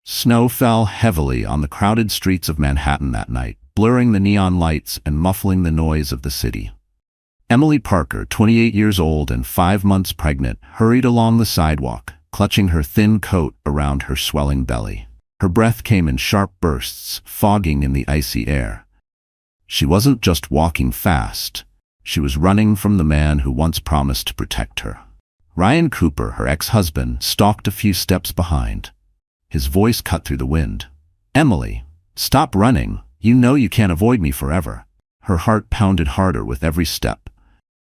Snow fell heavily on the crowded streets of Manhattan that night, blurring the neon lights and muffling the noise of the city. Emily Parker, 28 years old and 5 months pregnant, hurried along the sidewalk, clutching her thin coat around her swelling belly. Her breath came in sharp bursts, fogging in the icy air. She wasn't just walking fast. She was running from the man who once promised to protect her. Ryan Cooper, her ex-husband, stalked a few steps behind. His voice cut through the wind. "Emily, stop running. You know you can't avoid me forever." Her heart pounded harder with every step.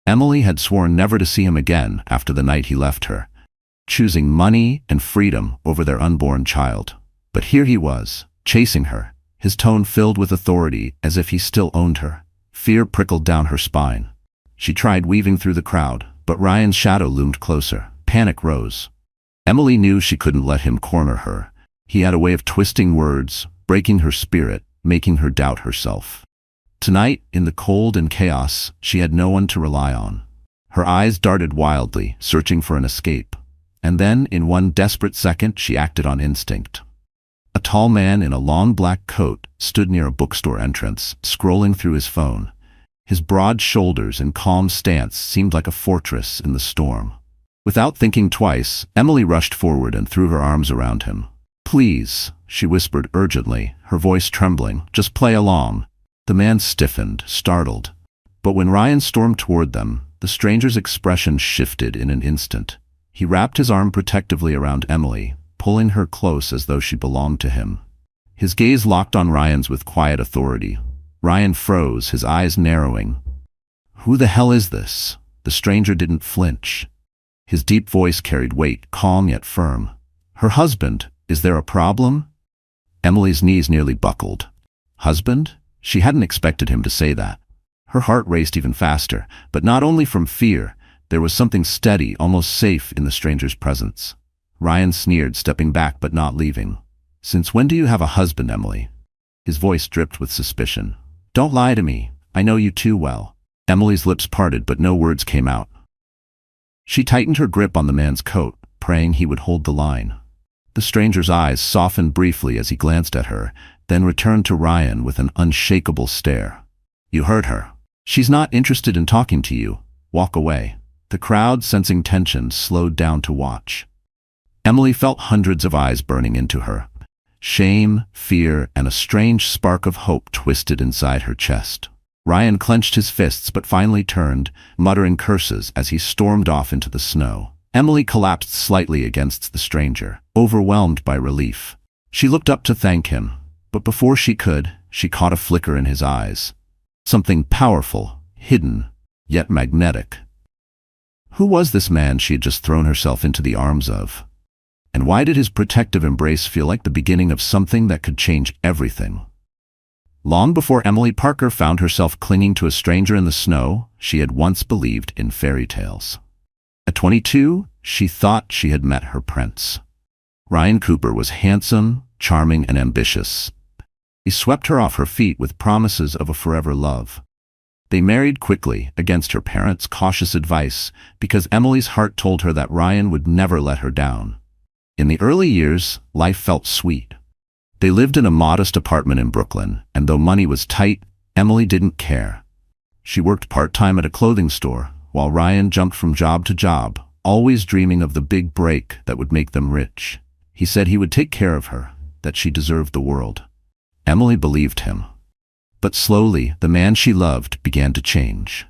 Emily had sworn never to see him again after the night he left her, choosing money and freedom over their unborn child. But here he was, chasing her, his tone filled with authority as if he still owned her. Fear prickled down her spine. She tried weaving through the crowd, but Ryan's shadow loomed closer. Panic rose. Emily knew she couldn't let him corner her. He had a way of twisting words, breaking her spirit, making her doubt herself. Tonight, in the cold and chaos, she had no one to rely on. Her eyes darted wildly, searching for an escape. And then, in one desperate second, she acted on instinct. A tall man in a long black coat stood near a bookstore entrance, scrolling through his phone. His broad shoulders and calm stance seemed like a fortress in the storm. Without thinking twice, Emily rushed forward and threw her arms around him. "Please," she whispered urgently, her voice trembling, "just play along." The man stiffened, startled. But when Ryan stormed toward them, the stranger's expression shifted in an instant. He wrapped his arm protectively around Emily, pulling her close as though she belonged to him. His gaze locked on Ryan's with quiet authority. Ryan froze, his eyes narrowing. "Who the hell is this?" The stranger didn't flinch. His deep voice carried weight, calm yet firm. "Her husband. Is there a problem?" Emily's knees nearly buckled. Husband? She hadn't expected him to say that. Her heart raced even faster, but not only from fear. There was something steady, almost safe in the stranger's presence. Ryan sneered, stepping back but not leaving. "Since when do you have a husband, Emily?" His voice dripped with suspicion. "Don't lie to me. I know you too well." Emily's lips parted, but no words came out. She tightened her grip on the man's coat, praying he would hold the line. The stranger's eyes softened briefly as he glanced at her, then returned to Ryan with an unshakable stare. "You heard her. She's not interested in talking to you. Walk away." The crowd, sensing tension, slowed down to watch. Emily felt hundreds of eyes burning into her. Shame, fear, and a strange spark of hope twisted inside her chest. Ryan clenched his fists but finally turned, muttering curses as he stormed off into the snow. Emily collapsed slightly against the stranger, overwhelmed by relief. She looked up to thank him, but before she could, she caught a flicker in his eyes. Something powerful, hidden, yet magnetic. Who was this man she had just thrown herself into the arms of? And why did his protective embrace feel like the beginning of something that could change everything? Long before Emily Parker found herself clinging to a stranger in the snow, she had once believed in fairy tales. At 22, she thought she had met her prince. Ryan Cooper was handsome, charming, and ambitious. He swept her off her feet with promises of a forever love. They married quickly, against her parents' cautious advice, because Emily's heart told her that Ryan would never let her down. In the early years, life felt sweet. They lived in a modest apartment in Brooklyn, and though money was tight, Emily didn't care. She worked part-time at a clothing store, while Ryan jumped from job to job, always dreaming of the big break that would make them rich. He said he would take care of her, that she deserved the world. Emily believed him. But slowly, the man she loved began to change.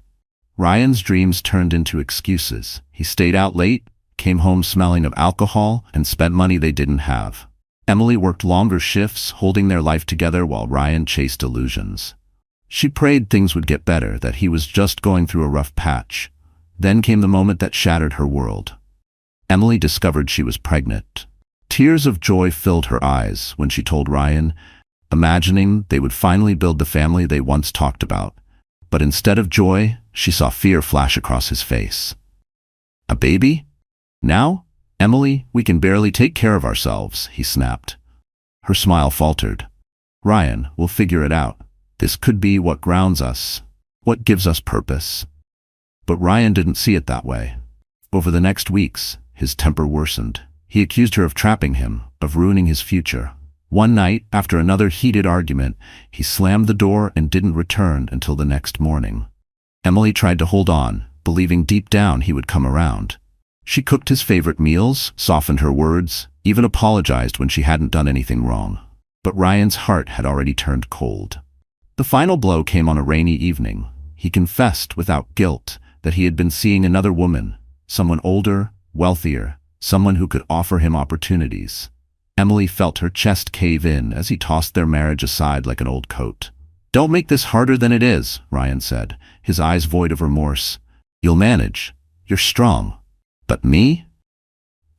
Ryan's dreams turned into excuses. He stayed out late, came home smelling of alcohol, and spent money they didn't have. Emily worked longer shifts, holding their life together while Ryan chased illusions. She prayed things would get better, that he was just going through a rough patch. Then came the moment that shattered her world. Emily discovered she was pregnant. Tears of joy filled her eyes when she told Ryan, imagining they would finally build the family they once talked about. But instead of joy, she saw fear flash across his face. "A baby? Now? Emily, we can barely take care of ourselves," he snapped. Her smile faltered. "Ryan, we'll figure it out. This could be what grounds us, what gives us purpose." But Ryan didn't see it that way. Over the next weeks, his temper worsened. He accused her of trapping him, of ruining his future. One night, after another heated argument, he slammed the door and didn't return until the next morning. Emily tried to hold on, believing deep down he would come around. She cooked his favorite meals, softened her words, even apologized when she hadn't done anything wrong. But Ryan's heart had already turned cold. The final blow came on a rainy evening. He confessed without guilt that he had been seeing another woman, someone older, wealthier, someone who could offer him opportunities. Emily felt her chest cave in as he tossed their marriage aside like an old coat. "Don't make this harder than it is," Ryan said, his eyes void of remorse. "You'll manage. You're strong. But me?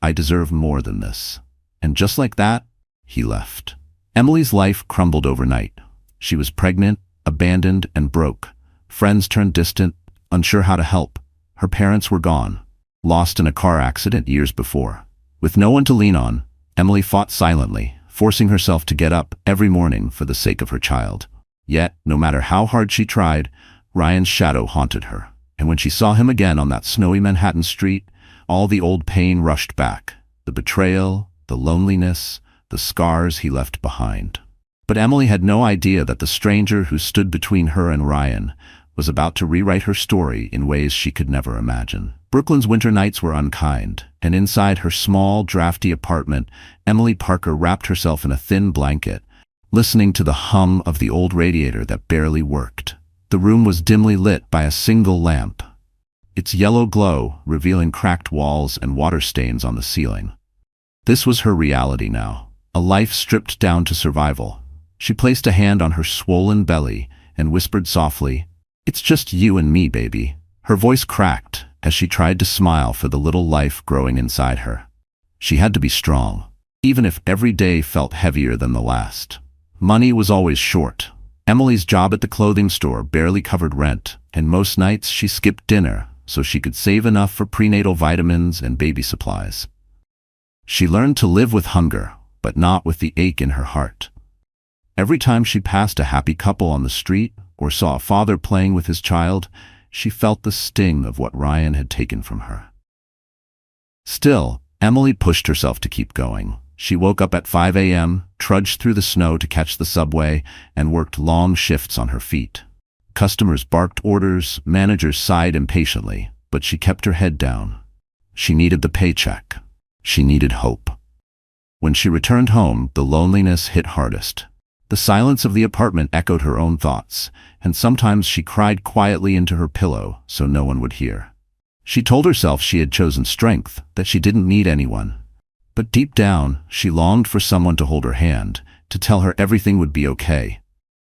I deserve more than this." And just like that, he left. Emily's life crumbled overnight. She was pregnant, abandoned, and broke. Friends turned distant, unsure how to help. Her parents were gone, lost in a car accident years before. With no one to lean on, Emily fought silently, forcing herself to get up every morning for the sake of her child. Yet, no matter how hard she tried, Ryan's shadow haunted her. And when she saw him again on that snowy Manhattan street, all the old pain rushed back. The betrayal, the loneliness, the scars he left behind. But Emily had no idea that the stranger who stood between her and Ryan was about to rewrite her story in ways she could never imagine. Brooklyn's winter nights were unkind, and inside her small, drafty apartment, Emily Parker wrapped herself in a thin blanket, listening to the hum of the old radiator that barely worked. The room was dimly lit by a single lamp, its yellow glow revealing cracked walls and water stains on the ceiling. This was her reality now, a life stripped down to survival. She placed a hand on her swollen belly and whispered softly, "It's just you and me, baby." Her voice cracked as she tried to smile for the little life growing inside her. She had to be strong, even if every day felt heavier than the last. Money was always short. Emily's job at the clothing store barely covered rent, and most nights she skipped dinner so she could save enough for prenatal vitamins and baby supplies. She learned to live with hunger, but not with the ache in her heart. Every time she passed a happy couple on the street or saw a father playing with his child, she felt the sting of what Ryan had taken from her. Still, Emily pushed herself to keep going. She woke up at 5 a.m., trudged through the snow to catch the subway, and worked long shifts on her feet. Customers barked orders, managers sighed impatiently, but she kept her head down. She needed the paycheck. She needed hope. When she returned home, the loneliness hit hardest. The silence of the apartment echoed her own thoughts, and sometimes she cried quietly into her pillow so no one would hear. She told herself she had chosen strength, that she didn't need anyone. But deep down, she longed for someone to hold her hand, to tell her everything would be okay.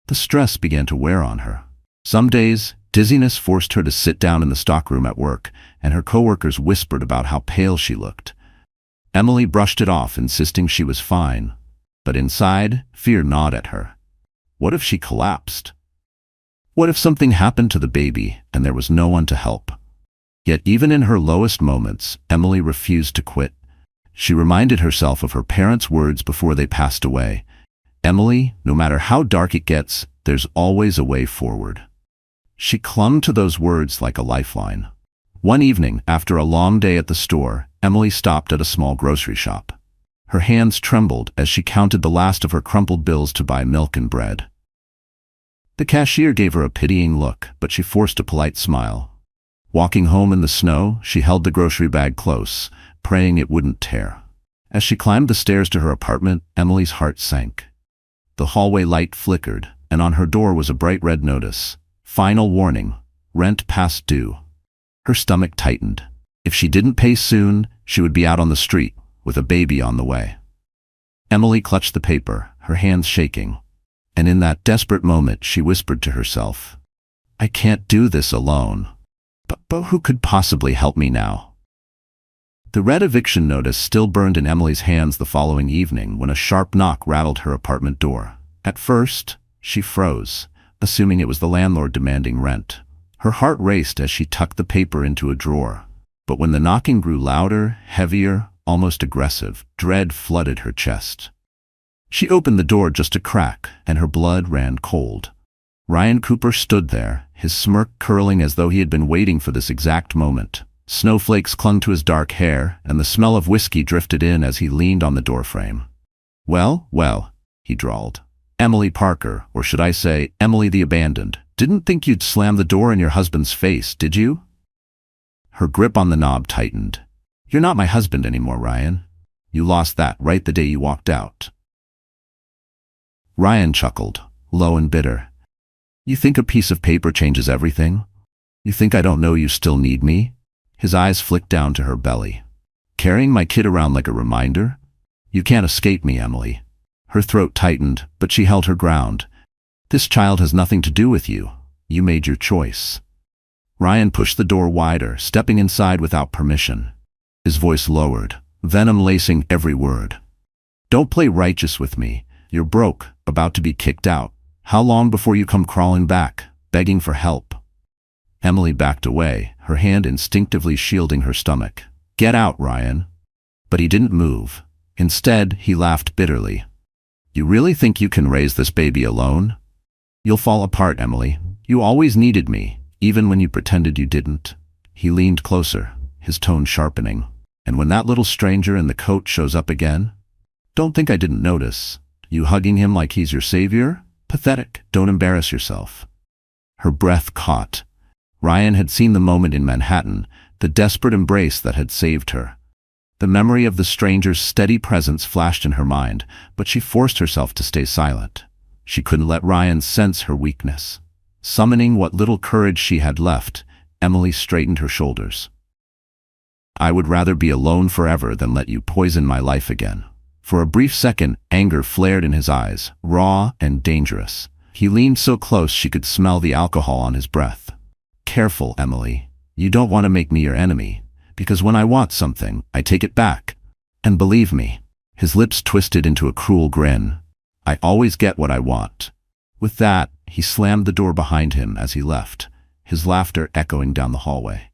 The stress began to wear on her. Some days, dizziness forced her to sit down in the stockroom at work, and her coworkers whispered about how pale she looked. Emily brushed it off, insisting she was fine. But inside, fear gnawed at her. What if she collapsed? What if something happened to the baby and there was no one to help? Yet even in her lowest moments, Emily refused to quit. She reminded herself of her parents' words before they passed away. "Emily, no matter how dark it gets, there's always a way forward." She clung to those words like a lifeline. One evening, after a long day at the store, Emily stopped at a small grocery shop. Her hands trembled as she counted the last of her crumpled bills to buy milk and bread. The cashier gave her a pitying look, but she forced a polite smile. Walking home in the snow, she held the grocery bag close, praying it wouldn't tear. As she climbed the stairs to her apartment, Emily's heart sank. The hallway light flickered, and on her door was a bright red notice. Final warning, rent past due. Her stomach tightened. If she didn't pay soon, she would be out on the street, with a baby on the way. Emily clutched the paper, her hands shaking. And in that desperate moment, she whispered to herself, "I can't do this alone. But who could possibly help me now?" The red eviction notice still burned in Emily's hands the following evening when a sharp knock rattled her apartment door. At first, she froze, assuming it was the landlord demanding rent. Her heart raced as she tucked the paper into a drawer. But when the knocking grew louder, heavier, almost aggressive, dread flooded her chest. She opened the door just a crack, and her blood ran cold. Ryan Cooper stood there, his smirk curling as though he had been waiting for this exact moment. Snowflakes clung to his dark hair, and the smell of whiskey drifted in as he leaned on the doorframe. "Well, well," he drawled. "Emily Parker, or should I say, Emily the Abandoned. Didn't think you'd slam the door in your husband's face, did you?" Her grip on the knob tightened. "You're not my husband anymore, Ryan. You lost that right the day you walked out." Ryan chuckled, low and bitter. "You think a piece of paper changes everything? You think I don't know you still need me?" His eyes flicked down to her belly. "Carrying my kid around like a reminder? You can't escape me, Emily." Her throat tightened, but she held her ground. "This child has nothing to do with you. You made your choice." Ryan pushed the door wider, stepping inside without permission. His voice lowered, venom lacing every word. "Don't play righteous with me. You're broke, about to be kicked out. How long before you come crawling back, begging for help?" Emily backed away, her hand instinctively shielding her stomach. "Get out, Ryan." But he didn't move. Instead, he laughed bitterly. "You really think you can raise this baby alone? You'll fall apart, Emily. You always needed me, even when you pretended you didn't." He leaned closer, his tone sharpening. "And when that little stranger in the coat shows up again? Don't think I didn't notice. You hugging him like he's your savior? Pathetic. Don't embarrass yourself." Her breath caught. Ryan had seen the moment in Manhattan, the desperate embrace that had saved her. The memory of the stranger's steady presence flashed in her mind, but she forced herself to stay silent. She couldn't let Ryan sense her weakness. Summoning what little courage she had left, Emily straightened her shoulders. "I would rather be alone forever than let you poison my life again." For a brief second, anger flared in his eyes, raw and dangerous. He leaned so close she could smell the alcohol on his breath. "Careful, Emily. You don't want to make me your enemy, because when I want something, I take it back. And believe me," his lips twisted into a cruel grin, "I always get what I want." With that, he slammed the door behind him as he left, his laughter echoing down the hallway.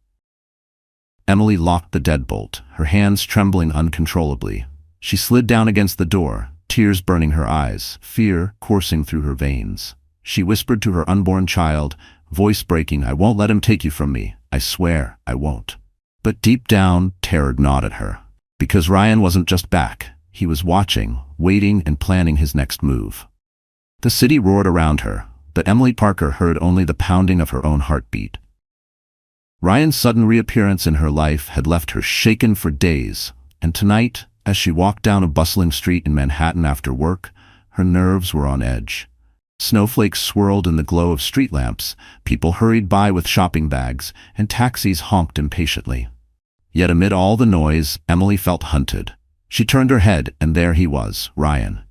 Emily locked the deadbolt, her hands trembling uncontrollably. She slid down against the door, tears burning her eyes, fear coursing through her veins. She whispered to her unborn child, voice breaking, "I won't let him take you from me. I swear I won't." But deep down, terror gnawed at her. Because Ryan wasn't just back. He was watching, waiting, and planning his next move. The city roared around her, but Emily Parker heard only the pounding of her own heartbeat. Ryan's sudden reappearance in her life had left her shaken for days, and tonight, as she walked down a bustling street in Manhattan after work, her nerves were on edge. Snowflakes swirled in the glow of street lamps, people hurried by with shopping bags, and taxis honked impatiently. Yet amid all the noise, Emily felt hunted. She turned her head, and there he was, Ryan.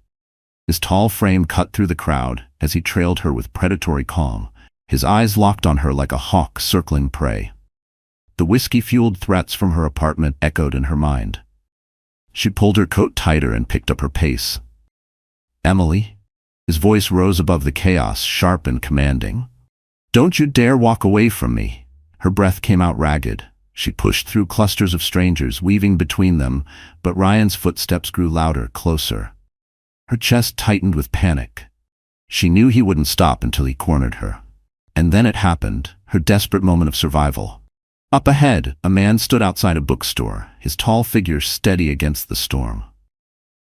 His tall frame cut through the crowd as he trailed her with predatory calm, his eyes locked on her like a hawk circling prey. The whiskey-fueled threats from her apartment echoed in her mind. She pulled her coat tighter and picked up her pace. "Emily?" His voice rose above the chaos, sharp and commanding. "Don't you dare walk away from me." Her breath came out ragged. She pushed through clusters of strangers, weaving between them, but Ryan's footsteps grew louder, closer. Her chest tightened with panic. She knew he wouldn't stop until he cornered her. And then it happened, her desperate moment of survival. Up ahead, a man stood outside a bookstore, his tall figure steady against the storm.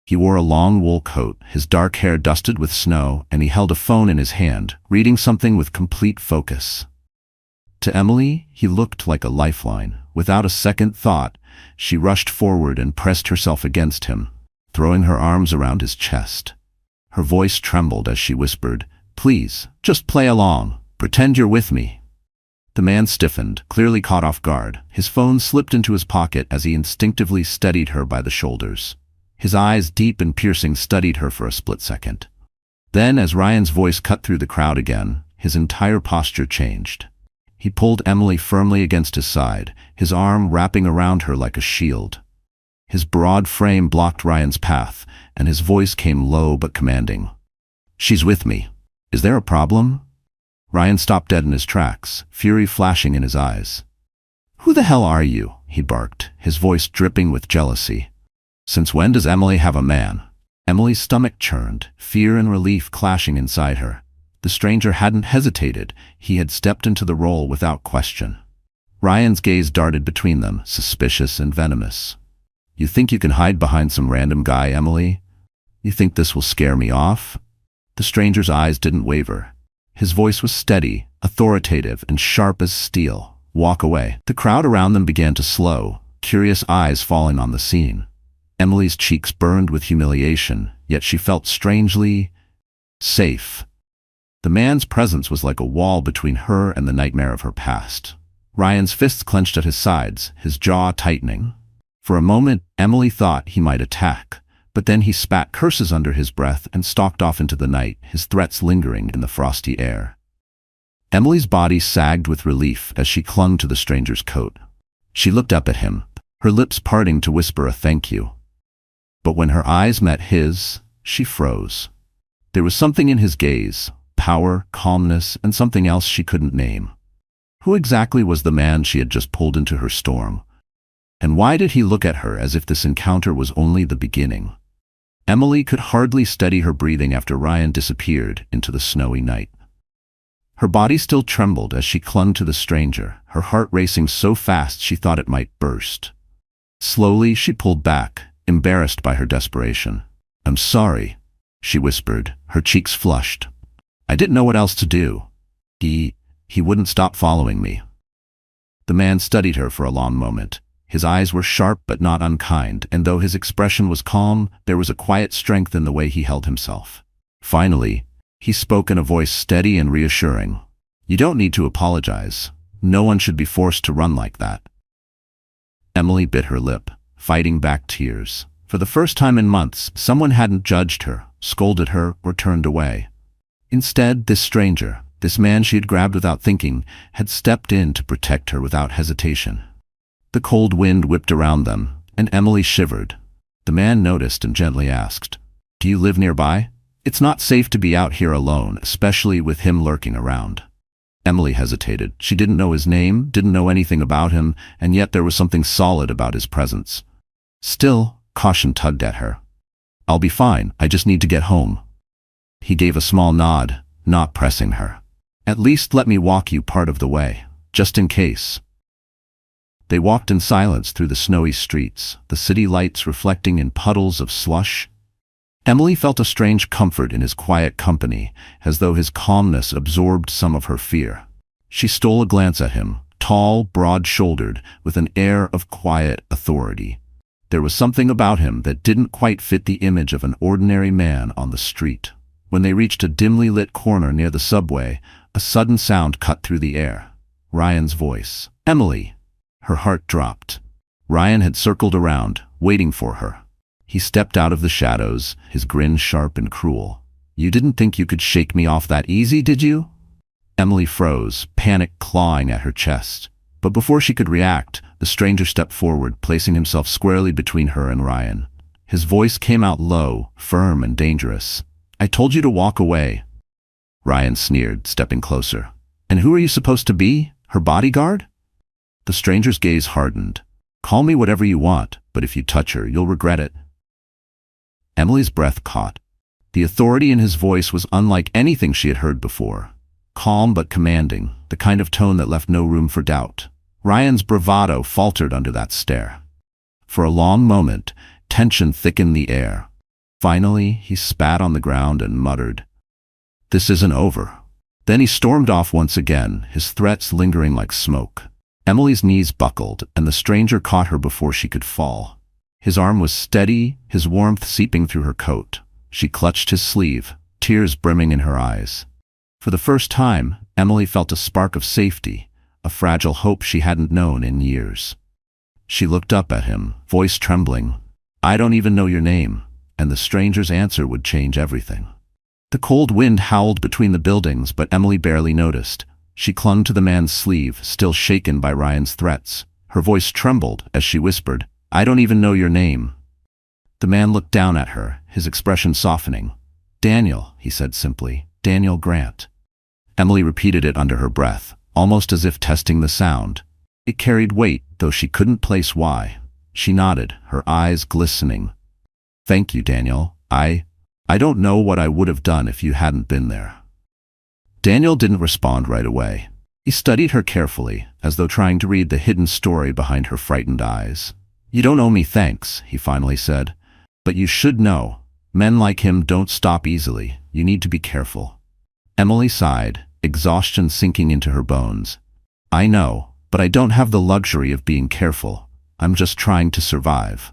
He wore a long wool coat, his dark hair dusted with snow, and he held a phone in his hand, reading something with complete focus. To Emily, he looked like a lifeline. Without a second thought, she rushed forward and pressed herself against him, throwing her arms around his chest. Her voice trembled as she whispered, "Please, just play along. Pretend you're with me." The man stiffened, clearly caught off guard. His phone slipped into his pocket as he instinctively steadied her by the shoulders. His eyes, deep and piercing, studied her for a split second. Then, as Ryan's voice cut through the crowd again, his entire posture changed. He pulled Emily firmly against his side, his arm wrapping around her like a shield. His broad frame blocked Ryan's path, and his voice came low but commanding. "She's with me. Is there a problem?" Ryan stopped dead in his tracks, fury flashing in his eyes. "Who the hell are you?" he barked, his voice dripping with jealousy. "Since when does Emily have a man?" Emily's stomach churned, fear and relief clashing inside her. The stranger hadn't hesitated. He had stepped into the role without question. Ryan's gaze darted between them, suspicious and venomous. You think you can hide behind some random guy, Emily? You think this will scare me off? The stranger's eyes didn't waver. His voice was steady, authoritative, and sharp as steel. Walk away. The crowd around them began to slow, curious eyes falling on the scene. Emily's cheeks burned with humiliation, yet she felt strangely safe. The man's presence was like a wall between her and the nightmare of her past. Ryan's fists clenched at his sides, his jaw tightening. For a moment, Emily thought he might attack, but then he spat curses under his breath and stalked off into the night, his threats lingering in the frosty air. Emily's body sagged with relief as she clung to the stranger's coat. She looked up at him, her lips parting to whisper a thank you. But when her eyes met his, she froze. There was something in his gaze, power, calmness, and something else she couldn't name. Who exactly was the man she had just pulled into her storm? And why did he look at her as if this encounter was only the beginning? Emily could hardly steady her breathing after Ryan disappeared into the snowy night. Her body still trembled as she clung to the stranger, her heart racing so fast she thought it might burst. Slowly, she pulled back, embarrassed by her desperation. I'm sorry, she whispered, her cheeks flushed. I didn't know what else to do. He wouldn't stop following me. The man studied her for a long moment. His eyes were sharp but not unkind, and though his expression was calm, there was a quiet strength in the way he held himself. Finally, he spoke in a voice steady and reassuring. You don't need to apologize. No one should be forced to run like that. Emily bit her lip, fighting back tears. For the first time in months, someone hadn't judged her, scolded her, or turned away. Instead, this stranger, this man she had grabbed without thinking, had stepped in to protect her without hesitation. The cold wind whipped around them, and Emily shivered. The man noticed and gently asked, Do you live nearby? It's not safe to be out here alone, especially with him lurking around. Emily hesitated. She didn't know his name, didn't know anything about him, and yet there was something solid about his presence. Still, caution tugged at her. I'll be fine, I just need to get home. He gave a small nod, not pressing her. At least let me walk you part of the way, just in case. They walked in silence through the snowy streets, the city lights reflecting in puddles of slush. Emily felt a strange comfort in his quiet company, as though his calmness absorbed some of her fear. She stole a glance at him, tall, broad-shouldered, with an air of quiet authority. There was something about him that didn't quite fit the image of an ordinary man on the street. When they reached a dimly lit corner near the subway, a sudden sound cut through the air. Ryan's voice. Emily. Her heart dropped. Ryan had circled around, waiting for her. He stepped out of the shadows, his grin sharp and cruel. You didn't think you could shake me off that easy, did you? Emily froze, panic clawing at her chest. But before she could react, the stranger stepped forward, placing himself squarely between her and Ryan. His voice came out low, firm and dangerous. I told you to walk away. Ryan sneered, stepping closer. And who are you supposed to be? Her bodyguard? The stranger's gaze hardened. Call me whatever you want, but if you touch her, you'll regret it. Emily's breath caught. The authority in his voice was unlike anything she had heard before. Calm but commanding, the kind of tone that left no room for doubt. Ryan's bravado faltered under that stare. For a long moment, tension thickened the air. Finally, he spat on the ground and muttered, This isn't over. Then he stormed off once again, his threats lingering like smoke. Emily's knees buckled, and the stranger caught her before she could fall. His arm was steady, his warmth seeping through her coat. She clutched his sleeve, tears brimming in her eyes. For the first time, Emily felt a spark of safety, a fragile hope she hadn't known in years. She looked up at him, voice trembling. I don't even know your name, and the stranger's answer would change everything. The cold wind howled between the buildings, but Emily barely noticed. She clung to the man's sleeve, still shaken by Ryan's threats. Her voice trembled as she whispered, I don't even know your name. The man looked down at her, his expression softening. Daniel, he said simply. Daniel Grant. Emily repeated it under her breath, almost as if testing the sound. It carried weight, though she couldn't place why. She nodded, her eyes glistening. Thank you, Daniel. I don't know what I would have done if you hadn't been there. Daniel didn't respond right away. He studied her carefully, as though trying to read the hidden story behind her frightened eyes. "You don't owe me thanks," he finally said. "But you should know, men like him don't stop easily. You need to be careful." Emily sighed, exhaustion sinking into her bones. "I know, but I don't have the luxury of being careful. I'm just trying to survive."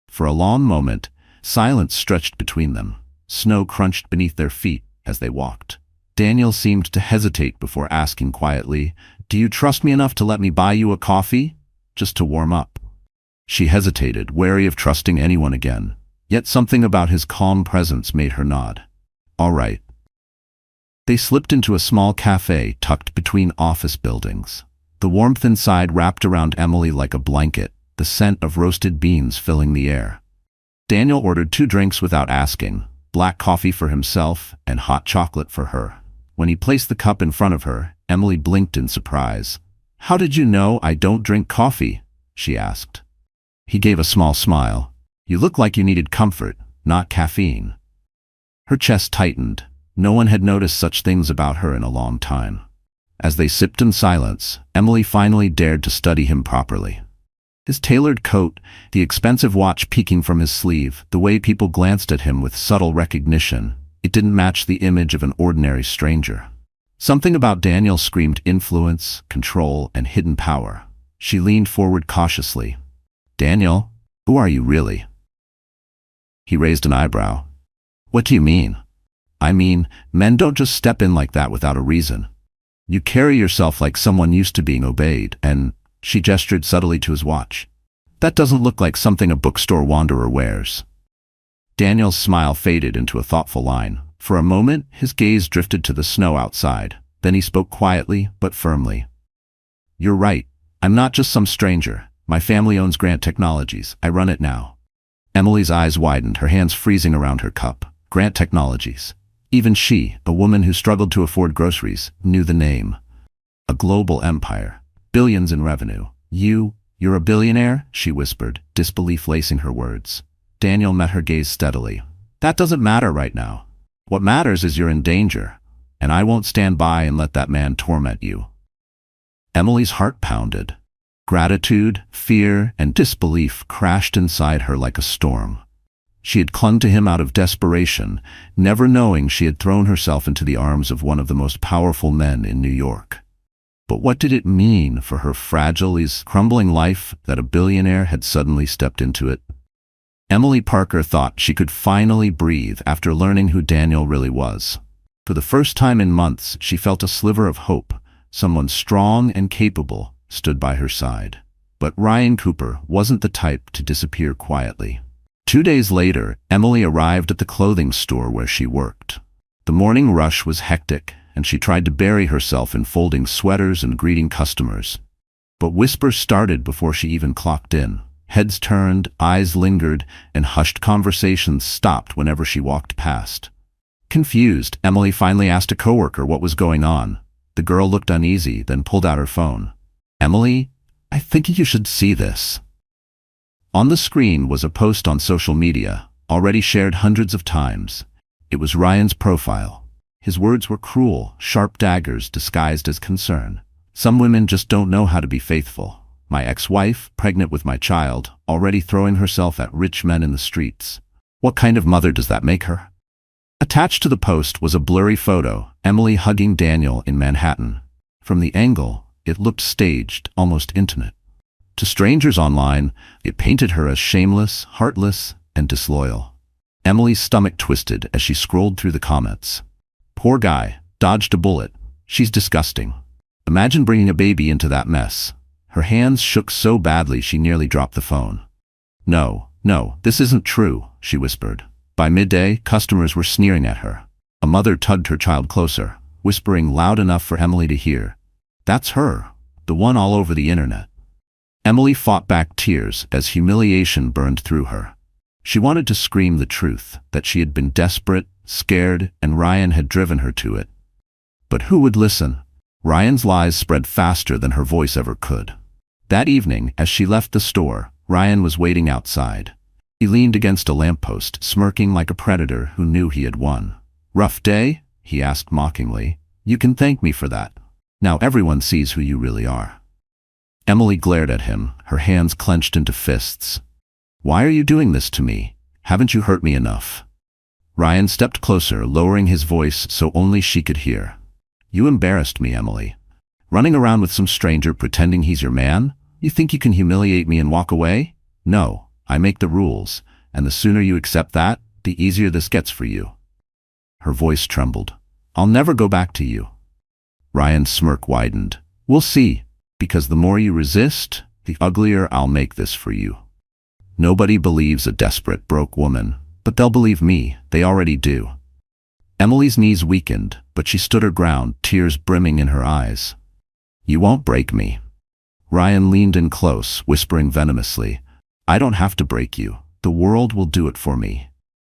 For a long moment, silence stretched between them. Snow crunched beneath their feet as they walked. Daniel seemed to hesitate before asking quietly, "Do you trust me enough to let me buy you a coffee? Just to warm up?" She hesitated, wary of trusting anyone again, yet something about his calm presence made her nod. "All right." They slipped into a small cafe tucked between office buildings. The warmth inside wrapped around Emily like a blanket, the scent of roasted beans filling the air. Daniel ordered 2 drinks without asking, black coffee for himself and hot chocolate for her. When he placed the cup in front of her, Emily blinked in surprise. "How did you know I don't drink coffee?" she asked. He gave a small smile. "You look like you needed comfort, not caffeine." Her chest tightened. No one had noticed such things about her in a long time. As they sipped in silence, Emily finally dared to study him properly. His tailored coat, the expensive watch peeking from his sleeve, the way people glanced at him with subtle recognition, it didn't match the image of an ordinary stranger. Something about Daniel screamed influence, control, and hidden power. She leaned forward cautiously. "Daniel, who are you really?" He raised an eyebrow. "What do you mean?" "I mean, men don't just step in like that without a reason. You carry yourself like someone used to being obeyed, and—" she gestured subtly to his watch. "That doesn't look like something a bookstore wanderer wears." Daniel's smile faded into a thoughtful line. For a moment, his gaze drifted to the snow outside. Then he spoke quietly, but firmly. "You're right. I'm not just some stranger. My family owns Grant Technologies. I run it now." Emily's eyes widened, her hands freezing around her cup. Grant Technologies. Even she, a woman who struggled to afford groceries, knew the name. A global empire. Billions in revenue. You're a billionaire?" she whispered, disbelief lacing her words. Daniel met her gaze steadily. "That doesn't matter right now. What matters is you're in danger, and I won't stand by and let that man torment you." Emily's heart pounded. Gratitude, fear, and disbelief crashed inside her like a storm. She had clung to him out of desperation, never knowing she had thrown herself into the arms of one of the most powerful men in New York. But what did it mean for her fragile, crumbling life that a billionaire had suddenly stepped into it? Emily Parker thought she could finally breathe after learning who Daniel really was. For the first time in months, she felt a sliver of hope. Someone strong and capable stood by her side. But Ryan Cooper wasn't the type to disappear quietly. 2 days later, Emily arrived at the clothing store where she worked. The morning rush was hectic, and she tried to bury herself in folding sweaters and greeting customers. But whispers started before she even clocked in. Heads turned, eyes lingered, and hushed conversations stopped whenever she walked past. Confused, Emily finally asked a coworker what was going on. The girl looked uneasy, then pulled out her phone. "Emily, I think you should see this." On the screen was a post on social media, already shared hundreds of times. It was Ryan's profile. His words were cruel, sharp daggers disguised as concern. "Some women just don't know how to be faithful. My ex-wife, pregnant with my child, already throwing herself at rich men in the streets. What kind of mother does that make her?" Attached to the post was a blurry photo, Emily hugging Daniel in Manhattan. From the angle, it looked staged, almost intimate. To strangers online, it painted her as shameless, heartless, and disloyal. Emily's stomach twisted as she scrolled through the comments. "Poor guy, dodged a bullet. She's disgusting. Imagine bringing a baby into that mess." Her hands shook so badly she nearly dropped the phone. No, this isn't true," she whispered. By midday, customers were sneering at her. A mother tugged her child closer, whispering loud enough for Emily to hear. "That's her, the one all over the internet." Emily fought back tears as humiliation burned through her. She wanted to scream the truth, that she had been desperate, scared, and Ryan had driven her to it. But who would listen? Ryan's lies spread faster than her voice ever could. That evening, as she left the store, Ryan was waiting outside. He leaned against a lamppost, smirking like a predator who knew he had won. "Rough day?" he asked mockingly. "You can thank me for that." Now everyone sees who you really are." Emily glared at him, her hands clenched into fists. "Why are you doing this to me? Haven't you hurt me enough?" Ryan stepped closer, lowering his voice so only she could hear. "You embarrassed me, Emily. Running around with some stranger pretending he's your man? You think you can humiliate me and walk away? No, I make the rules, and the sooner you accept that, the easier this gets for you." Her voice trembled. "I'll never go back to you." Ryan's smirk widened. "We'll see, because the more you resist, the uglier I'll make this for you. Nobody believes a desperate, broke woman, but they'll believe me. They already do." Emily's knees weakened, but she stood her ground, tears brimming in her eyes. "You won't break me." Ryan leaned in close, whispering venomously, "I don't have to break you. The world will do it for me."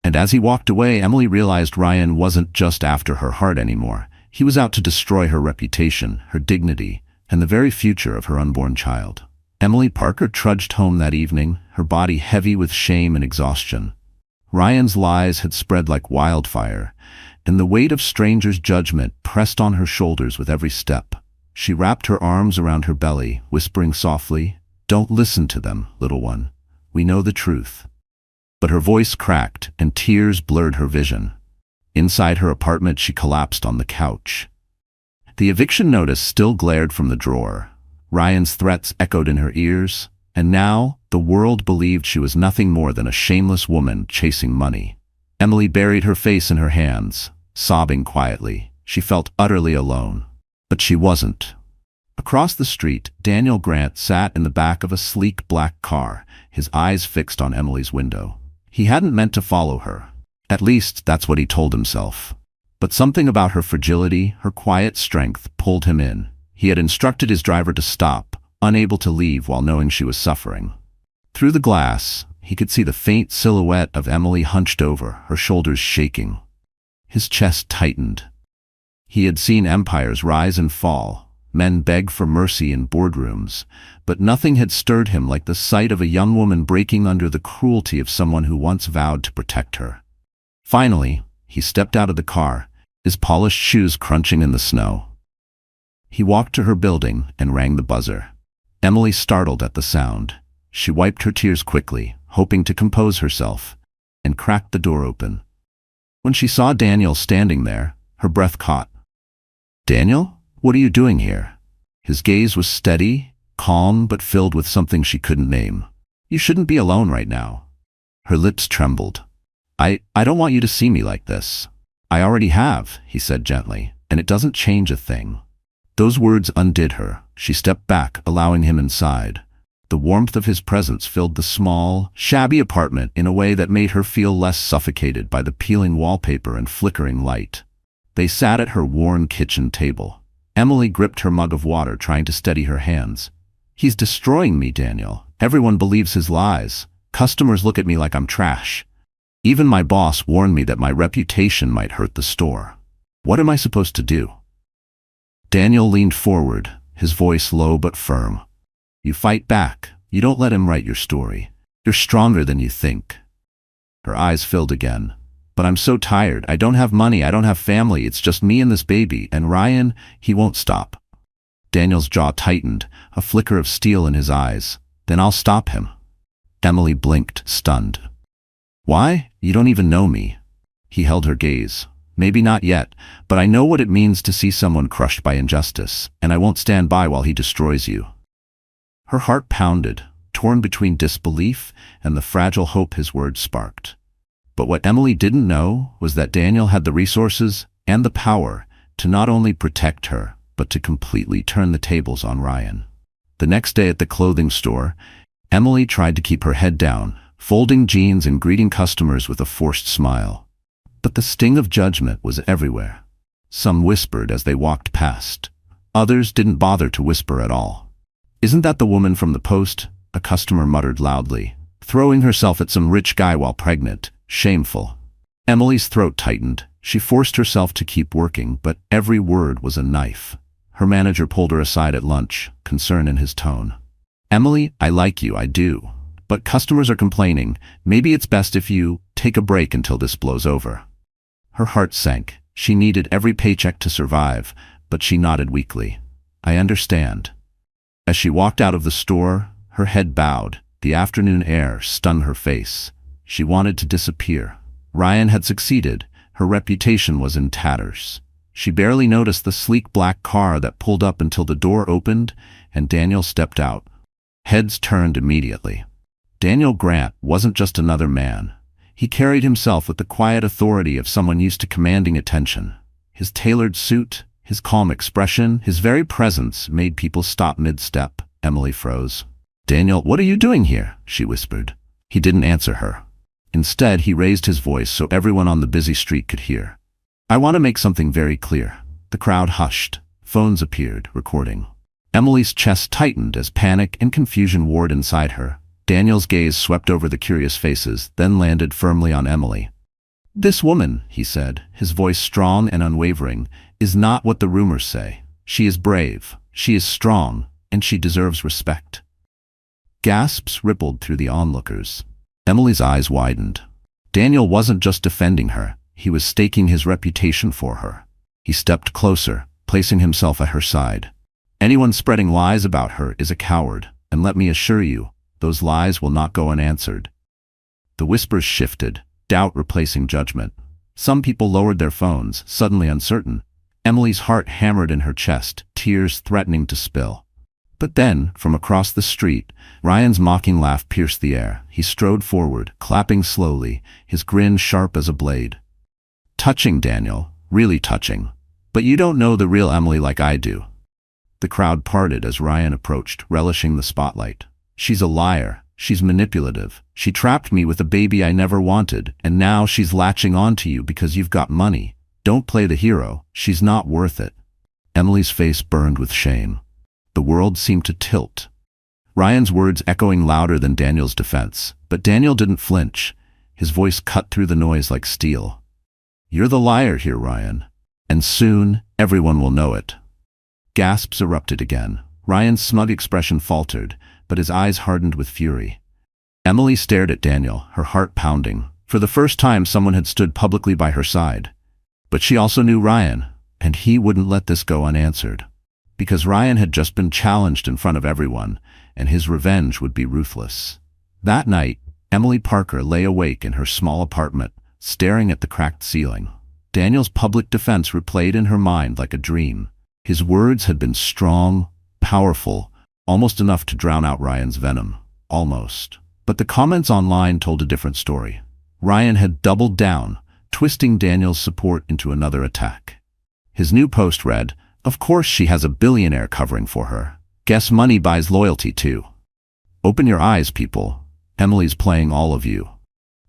And as he walked away, Emily realized Ryan wasn't just after her heart anymore. He was out to destroy her reputation, her dignity, and the very future of her unborn child. Emily Parker trudged home that evening, her body heavy with shame and exhaustion. Ryan's lies had spread like wildfire, and the weight of strangers' judgment pressed on her shoulders with every step. She wrapped her arms around her belly, whispering softly, "Don't listen to them, little one. We know the truth." But her voice cracked, and tears blurred her vision. Inside her apartment, she collapsed on the couch. The eviction notice still glared from the drawer. Ryan's threats echoed in her ears, and now the world believed she was nothing more than a shameless woman chasing money. Emily buried her face in her hands, sobbing quietly. She felt utterly alone. But she wasn't. Across the street, Daniel Grant sat in the back of a sleek black car, his eyes fixed on Emily's window. He hadn't meant to follow her. At least, that's what he told himself. But something about her fragility, her quiet strength, pulled him in. He had instructed his driver to stop, unable to leave while knowing she was suffering. Through the glass, he could see the faint silhouette of Emily hunched over, her shoulders shaking. His chest tightened. He had seen empires rise and fall, men beg for mercy in boardrooms, but nothing had stirred him like the sight of a young woman breaking under the cruelty of someone who once vowed to protect her. Finally, he stepped out of the car, his polished shoes crunching in the snow. He walked to her building and rang the buzzer. Emily startled at the sound. She wiped her tears quickly, hoping to compose herself, and cracked the door open. When she saw Daniel standing there, her breath caught. "Daniel, what are you doing here?" His gaze was steady, calm, but filled with something she couldn't name. "You shouldn't be alone right now." Her lips trembled. I don't want you to see me like this." "I already have," he said gently, "and it doesn't change a thing." Those words undid her. She stepped back, allowing him inside. The warmth of his presence filled the small, shabby apartment in a way that made her feel less suffocated by the peeling wallpaper and flickering light. They sat at her worn kitchen table. Emily gripped her mug of water, trying to steady her hands. "He's destroying me, Daniel. Everyone believes his lies. Customers look at me like I'm trash. Even my boss warned me that my reputation might hurt the store. What am I supposed to do?" Daniel leaned forward, his voice low but firm. "You fight back. You don't let him write your story. You're stronger than you think." Her eyes filled again. "But I'm so tired. I don't have money. I don't have family. It's just me and this baby. And Ryan, he won't stop." Daniel's jaw tightened, a flicker of steel in his eyes. "Then I'll stop him." Emily blinked, stunned. "Why? You don't even know me." He held her gaze. "Maybe not yet, but I know what it means to see someone crushed by injustice, and I won't stand by while he destroys you." Her heart pounded, torn between disbelief and the fragile hope his words sparked. But what Emily didn't know was that Daniel had the resources and the power to not only protect her, but to completely turn the tables on Ryan. The next day at the clothing store, Emily tried to keep her head down, folding jeans and greeting customers with a forced smile. But the sting of judgment was everywhere. Some whispered as they walked past. Others didn't bother to whisper at all. "Isn't that the woman from the Post?" a customer muttered loudly. "Throwing herself at some rich guy while pregnant. Shameful." Emily's throat tightened. She forced herself to keep working, but every word was a knife. Her manager pulled her aside at lunch, concern in his tone. "Emily, I like you, I do. But customers are complaining. Maybe it's best if you take a break until this blows over." Her heart sank. She needed every paycheck to survive, but she nodded weakly. I understand. As she walked out of the store, her head bowed. The afternoon air stung her face. She wanted to disappear. Ryan had succeeded. Her reputation was in tatters. She barely noticed the sleek black car that pulled up until the door opened and Daniel stepped out. Heads turned immediately. Daniel Grant wasn't just another man. He carried himself with the quiet authority of someone used to commanding attention. His tailored suit, his calm expression, his very presence made people stop mid-step. Emily froze. "Daniel, what are you doing here?" she whispered. He didn't answer her. Instead, he raised his voice so everyone on the busy street could hear. "I want to make something very clear." The crowd hushed. Phones appeared, recording. Emily's chest tightened as panic and confusion warred inside her. Daniel's gaze swept over the curious faces, then landed firmly on Emily. "This woman," he said, his voice strong and unwavering, "is not what the rumors say. She is brave, she is strong, and she deserves respect." Gasps rippled through the onlookers. Emily's eyes widened. Daniel wasn't just defending her, he was staking his reputation for her. He stepped closer, placing himself at her side. "Anyone spreading lies about her is a coward, and let me assure you, those lies will not go unanswered." The whispers shifted, doubt replacing judgment. Some people lowered their phones, suddenly uncertain. Emily's heart hammered in her chest, tears threatening to spill. But then, from across the street, Ryan's mocking laugh pierced the air. He strode forward, clapping slowly, his grin sharp as a blade. "Touching, Daniel, really touching. But you don't know the real Emily like I do." The crowd parted as Ryan approached, relishing the spotlight. "She's a liar. She's manipulative. She trapped me with a baby I never wanted, and now she's latching onto you because you've got money. Don't play the hero. She's not worth it." Emily's face burned with shame. The world seemed to tilt. Ryan's words echoing louder than Daniel's defense, but Daniel didn't flinch. His voice cut through the noise like steel. "You're the liar here, Ryan. And soon, everyone will know it." Gasps erupted again. Ryan's smug expression faltered, but his eyes hardened with fury. Emily stared at Daniel, her heart pounding. For the first time, someone had stood publicly by her side. But she also knew Ryan, and he wouldn't let this go unanswered. Because Ryan had just been challenged in front of everyone, and his revenge would be ruthless. That night, Emily Parker lay awake in her small apartment, staring at the cracked ceiling. Daniel's public defense replayed in her mind like a dream. His words had been strong, powerful, almost enough to drown out Ryan's venom. Almost. But the comments online told a different story. Ryan had doubled down, twisting Daniel's support into another attack. His new post read, "Of course she has a billionaire covering for her. Guess money buys loyalty too. Open your eyes, people. Emily's playing all of you."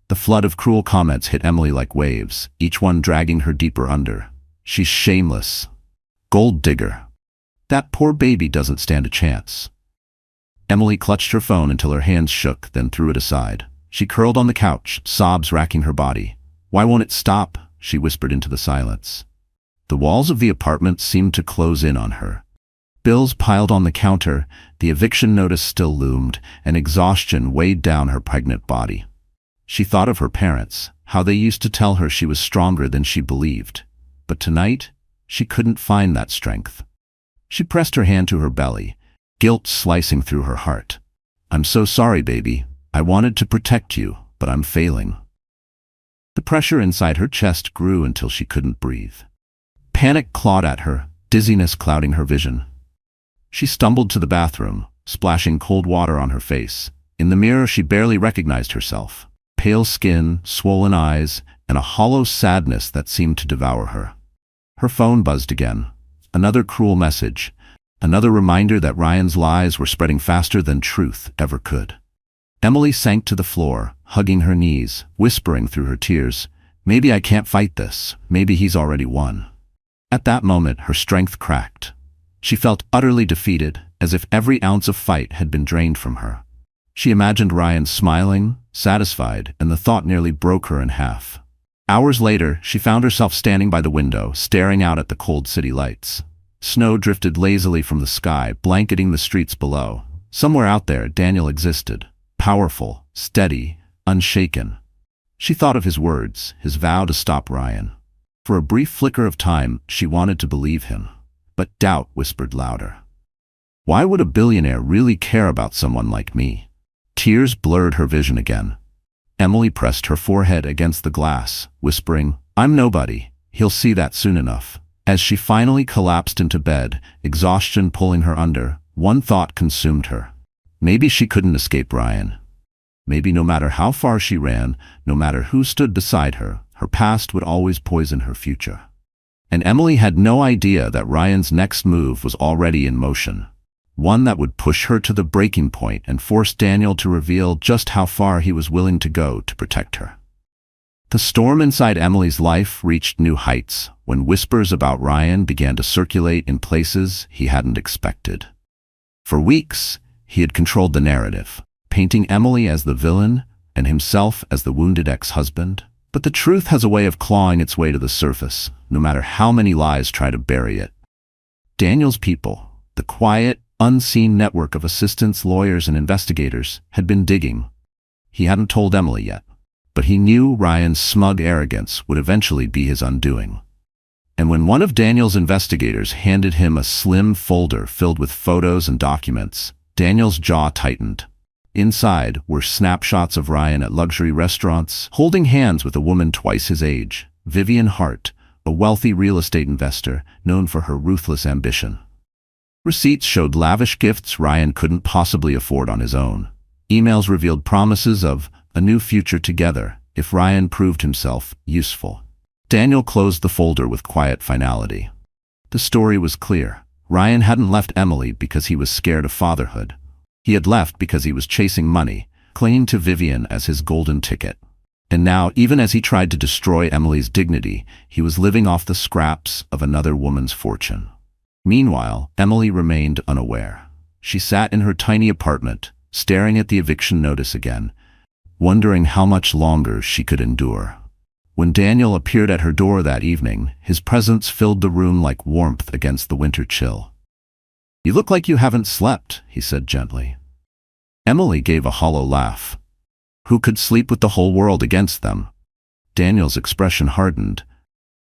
The flood of cruel comments hit Emily like waves, each one dragging her deeper under. "She's shameless. Gold digger. That poor baby doesn't stand a chance." Emily clutched her phone until her hands shook, then threw it aside. She curled on the couch, sobs racking her body. "Why won't it stop?" she whispered into the silence. The walls of the apartment seemed to close in on her. Bills piled on the counter, the eviction notice still loomed, and exhaustion weighed down her pregnant body. She thought of her parents, how they used to tell her she was stronger than she believed. But tonight, she couldn't find that strength. She pressed her hand to her belly, guilt slicing through her heart. "I'm so sorry, baby. I wanted to protect you, but I'm failing." The pressure inside her chest grew until she couldn't breathe. Panic clawed at her, dizziness clouding her vision. She stumbled to the bathroom, splashing cold water on her face. In the mirror, she barely recognized herself. Pale skin, swollen eyes, and a hollow sadness that seemed to devour her. Her phone buzzed again. Another cruel message. Another reminder that Ryan's lies were spreading faster than truth ever could. Emily sank to the floor, hugging her knees, whispering through her tears, "Maybe I can't fight this. Maybe he's already won." At that moment, her strength cracked. She felt utterly defeated, as if every ounce of fight had been drained from her. She imagined Ryan smiling, satisfied, and the thought nearly broke her in half. Hours later, she found herself standing by the window, staring out at the cold city lights. Snow drifted lazily from the sky, blanketing the streets below. Somewhere out there, Daniel existed, powerful, steady, unshaken. She thought of his words, his vow to stop Ryan. For a brief flicker of time, she wanted to believe him. But doubt whispered louder. Why would a billionaire really care about someone like me? Tears blurred her vision again. Emily pressed her forehead against the glass, whispering, "I'm nobody. He'll see that soon enough." As she finally collapsed into bed, exhaustion pulling her under, one thought consumed her. Maybe she couldn't escape Ryan. Maybe no matter how far she ran, no matter who stood beside her, her past would always poison her future. And Emily had no idea that Ryan's next move was already in motion. One that would push her to the breaking point and force Daniel to reveal just how far he was willing to go to protect her. The storm inside Emily's life reached new heights when whispers about Ryan began to circulate in places he hadn't expected. For weeks, he had controlled the narrative, painting Emily as the villain and himself as the wounded ex-husband. But the truth has a way of clawing its way to the surface, no matter how many lies try to bury it. Daniel's people, the quiet, unseen network of assistants, lawyers, and investigators, had been digging. He hadn't told Emily yet, but he knew Ryan's smug arrogance would eventually be his undoing. And when one of Daniel's investigators handed him a slim folder filled with photos and documents, Daniel's jaw tightened. Inside were snapshots of Ryan at luxury restaurants, holding hands with a woman twice his age, Vivian Hart, a wealthy real estate investor known for her ruthless ambition. Receipts showed lavish gifts Ryan couldn't possibly afford on his own. Emails revealed promises of a new future together if Ryan proved himself useful. Daniel closed the folder with quiet finality. The story was clear. Ryan hadn't left Emily because he was scared of fatherhood. He had left because he was chasing money, clinging to Vivian as his golden ticket. And now, even as he tried to destroy Emily's dignity, he was living off the scraps of another woman's fortune. Meanwhile, Emily remained unaware. She sat in her tiny apartment, staring at the eviction notice again, wondering how much longer she could endure. When Daniel appeared at her door that evening, his presence filled the room like warmth against the winter chill. "You look like you haven't slept," he said gently. Emily gave a hollow laugh. Who could sleep with the whole world against them? Daniel's expression hardened.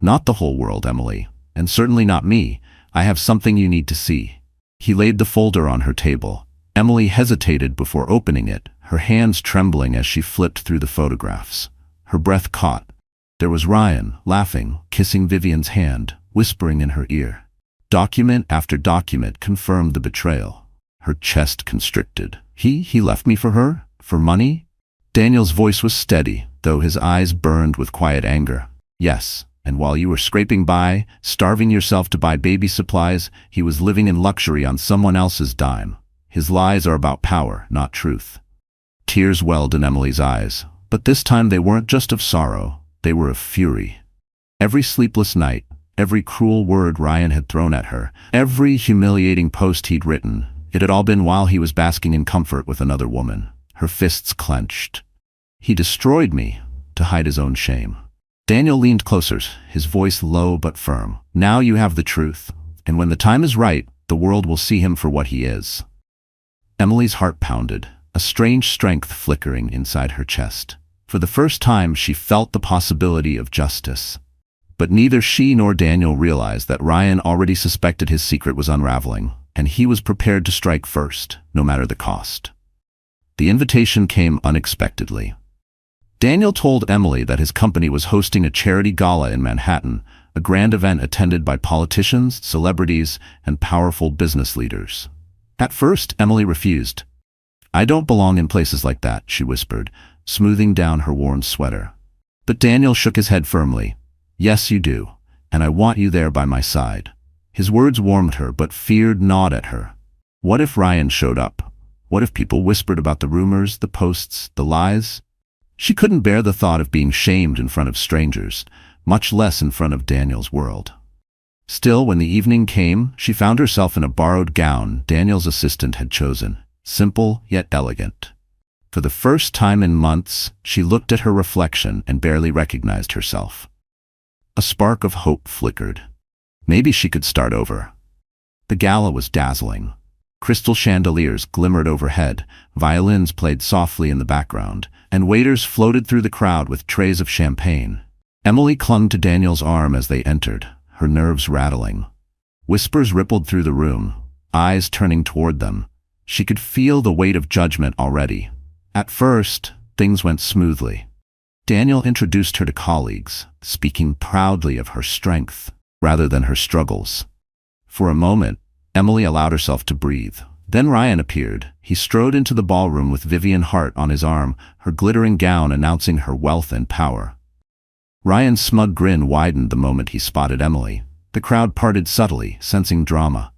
"Not the whole world, Emily, and certainly not me. I have something you need to see." He laid the folder on her table. Emily hesitated before opening it, her hands trembling as she flipped through the photographs. Her breath caught. There was Ryan, laughing, kissing Vivian's hand, whispering in her ear. Document after document confirmed the betrayal. Her chest constricted. He left me for her? For money? Daniel's voice was steady, though his eyes burned with quiet anger. "Yes, and while you were scraping by, starving yourself to buy baby supplies, he was living in luxury on someone else's dime. His lies are about power, not truth." Tears welled in Emily's eyes, but this time they weren't just of sorrow, they were of fury. Every sleepless night, every cruel word Ryan had thrown at her, every humiliating post he'd written, it had all been while he was basking in comfort with another woman. Her fists clenched. "He destroyed me," to hide his own shame. Daniel leaned closer, his voice low but firm. "Now you have the truth, and when the time is right, the world will see him for what he is." Emily's heart pounded, a strange strength flickering inside her chest. For the first time, she felt the possibility of justice. But neither she nor Daniel realized that Ryan already suspected his secret was unraveling, and he was prepared to strike first, no matter the cost. The invitation came unexpectedly. Daniel told Emily that his company was hosting a charity gala in Manhattan, a grand event attended by politicians, celebrities, and powerful business leaders. At first, Emily refused. "I don't belong in places like that," she whispered, smoothing down her worn sweater. But Daniel shook his head firmly. "Yes, you do, and I want you there by my side." His words warmed her, but fear gnawed at her. What if Ryan showed up? What if people whispered about the rumors, the posts, the lies? She couldn't bear the thought of being shamed in front of strangers, much less in front of Daniel's world. Still, when the evening came, she found herself in a borrowed gown Daniel's assistant had chosen, simple yet elegant. For the first time in months, she looked at her reflection and barely recognized herself. A spark of hope flickered. Maybe she could start over. The gala was dazzling. Crystal chandeliers glimmered overhead, violins played softly in the background, and waiters floated through the crowd with trays of champagne. Emily clung to Daniel's arm as they entered, her nerves rattling. Whispers rippled through the room. eyes turning toward them. She could feel the weight of judgment already. At first, things went smoothly. Daniel introduced her to colleagues, speaking proudly of her strength rather than her struggles. For a moment, Emily allowed herself to breathe. Then Ryan appeared. He strode into the ballroom with Vivian Hart on his arm, her glittering gown announcing her wealth and power. Ryan's smug grin widened the moment he spotted Emily. The crowd parted subtly, sensing drama.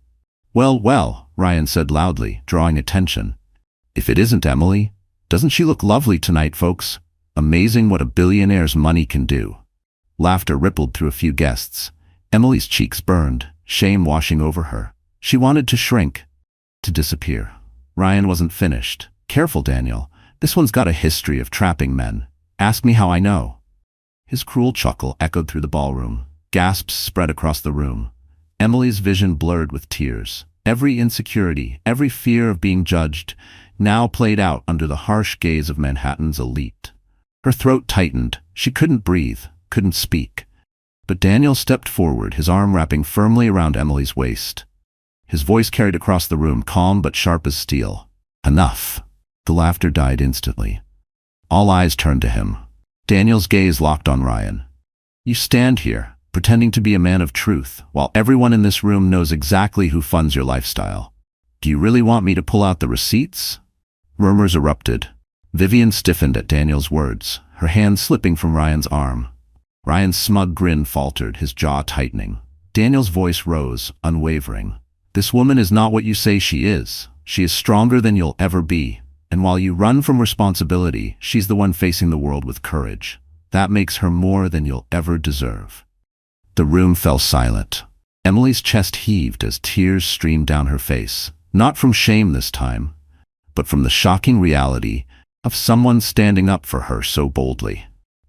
"Well, well," Ryan said loudly, drawing attention. "If it isn't Emily, doesn't she look lovely tonight, folks? Amazing what a billionaire's money can do." Laughter rippled through a few guests. Emily's cheeks burned, shame washing over her. She wanted to shrink, to disappear. Ryan wasn't finished. "Careful, Daniel. This one's got a history of trapping men. Ask me how I know." His cruel chuckle echoed through the ballroom. Gasps spread across the room. Emily's vision blurred with tears. Every insecurity, every fear of being judged, now played out under the harsh gaze of Manhattan's elite. Her throat tightened. She couldn't breathe, couldn't speak. But Daniel stepped forward, his arm wrapping firmly around Emily's waist. His voice carried across the room, calm but sharp as steel. "Enough." The laughter died instantly. All eyes turned to him. Daniel's gaze locked on Ryan. "You stand here, pretending to be a man of truth, while everyone in this room knows exactly who funds your lifestyle. Do you really want me to pull out the receipts?" Murmurs erupted. Vivian stiffened at Daniel's words, her hand slipping from Ryan's arm. Ryan's smug grin faltered, his jaw tightening. Daniel's voice rose, unwavering. "This woman is not what you say she is. She is stronger than you'll ever be. And while you run from responsibility, she's the one facing the world with courage. That makes her more than you'll ever deserve." The room fell silent. Emily's chest heaved as tears streamed down her face, not from shame this time, but from the shocking reality of someone standing up for her so boldly.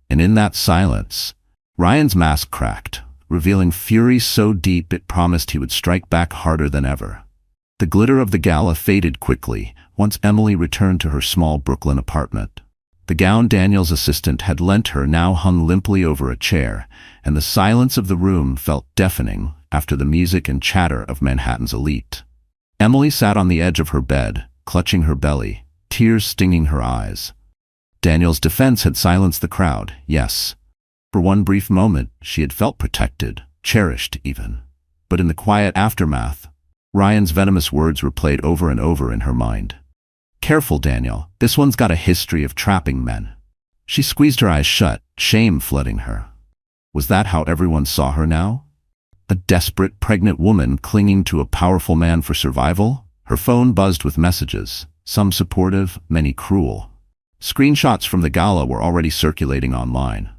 And in that silence, Ryan's mask cracked, revealing fury so deep it promised he would strike back harder than ever. The glitter of the gala faded quickly once Emily returned to her small Brooklyn apartment. The gown Daniel's assistant had lent her now hung limply over a chair, and the silence of the room felt deafening after the music and chatter of Manhattan's elite. Emily sat on the edge of her bed, clutching her belly, tears stinging her eyes. Daniel's defense had silenced the crowd, yes. For one brief moment, she had felt protected, cherished even. But in the quiet aftermath, Ryan's venomous words replayed over and over in her mind. "Careful, Daniel. This one's got a history of trapping men." She squeezed her eyes shut, shame flooding her. Was that how everyone saw her now? A desperate, pregnant woman clinging to a powerful man for survival? Her phone buzzed with messages, some supportive, many cruel. Screenshots from the gala were already circulating online.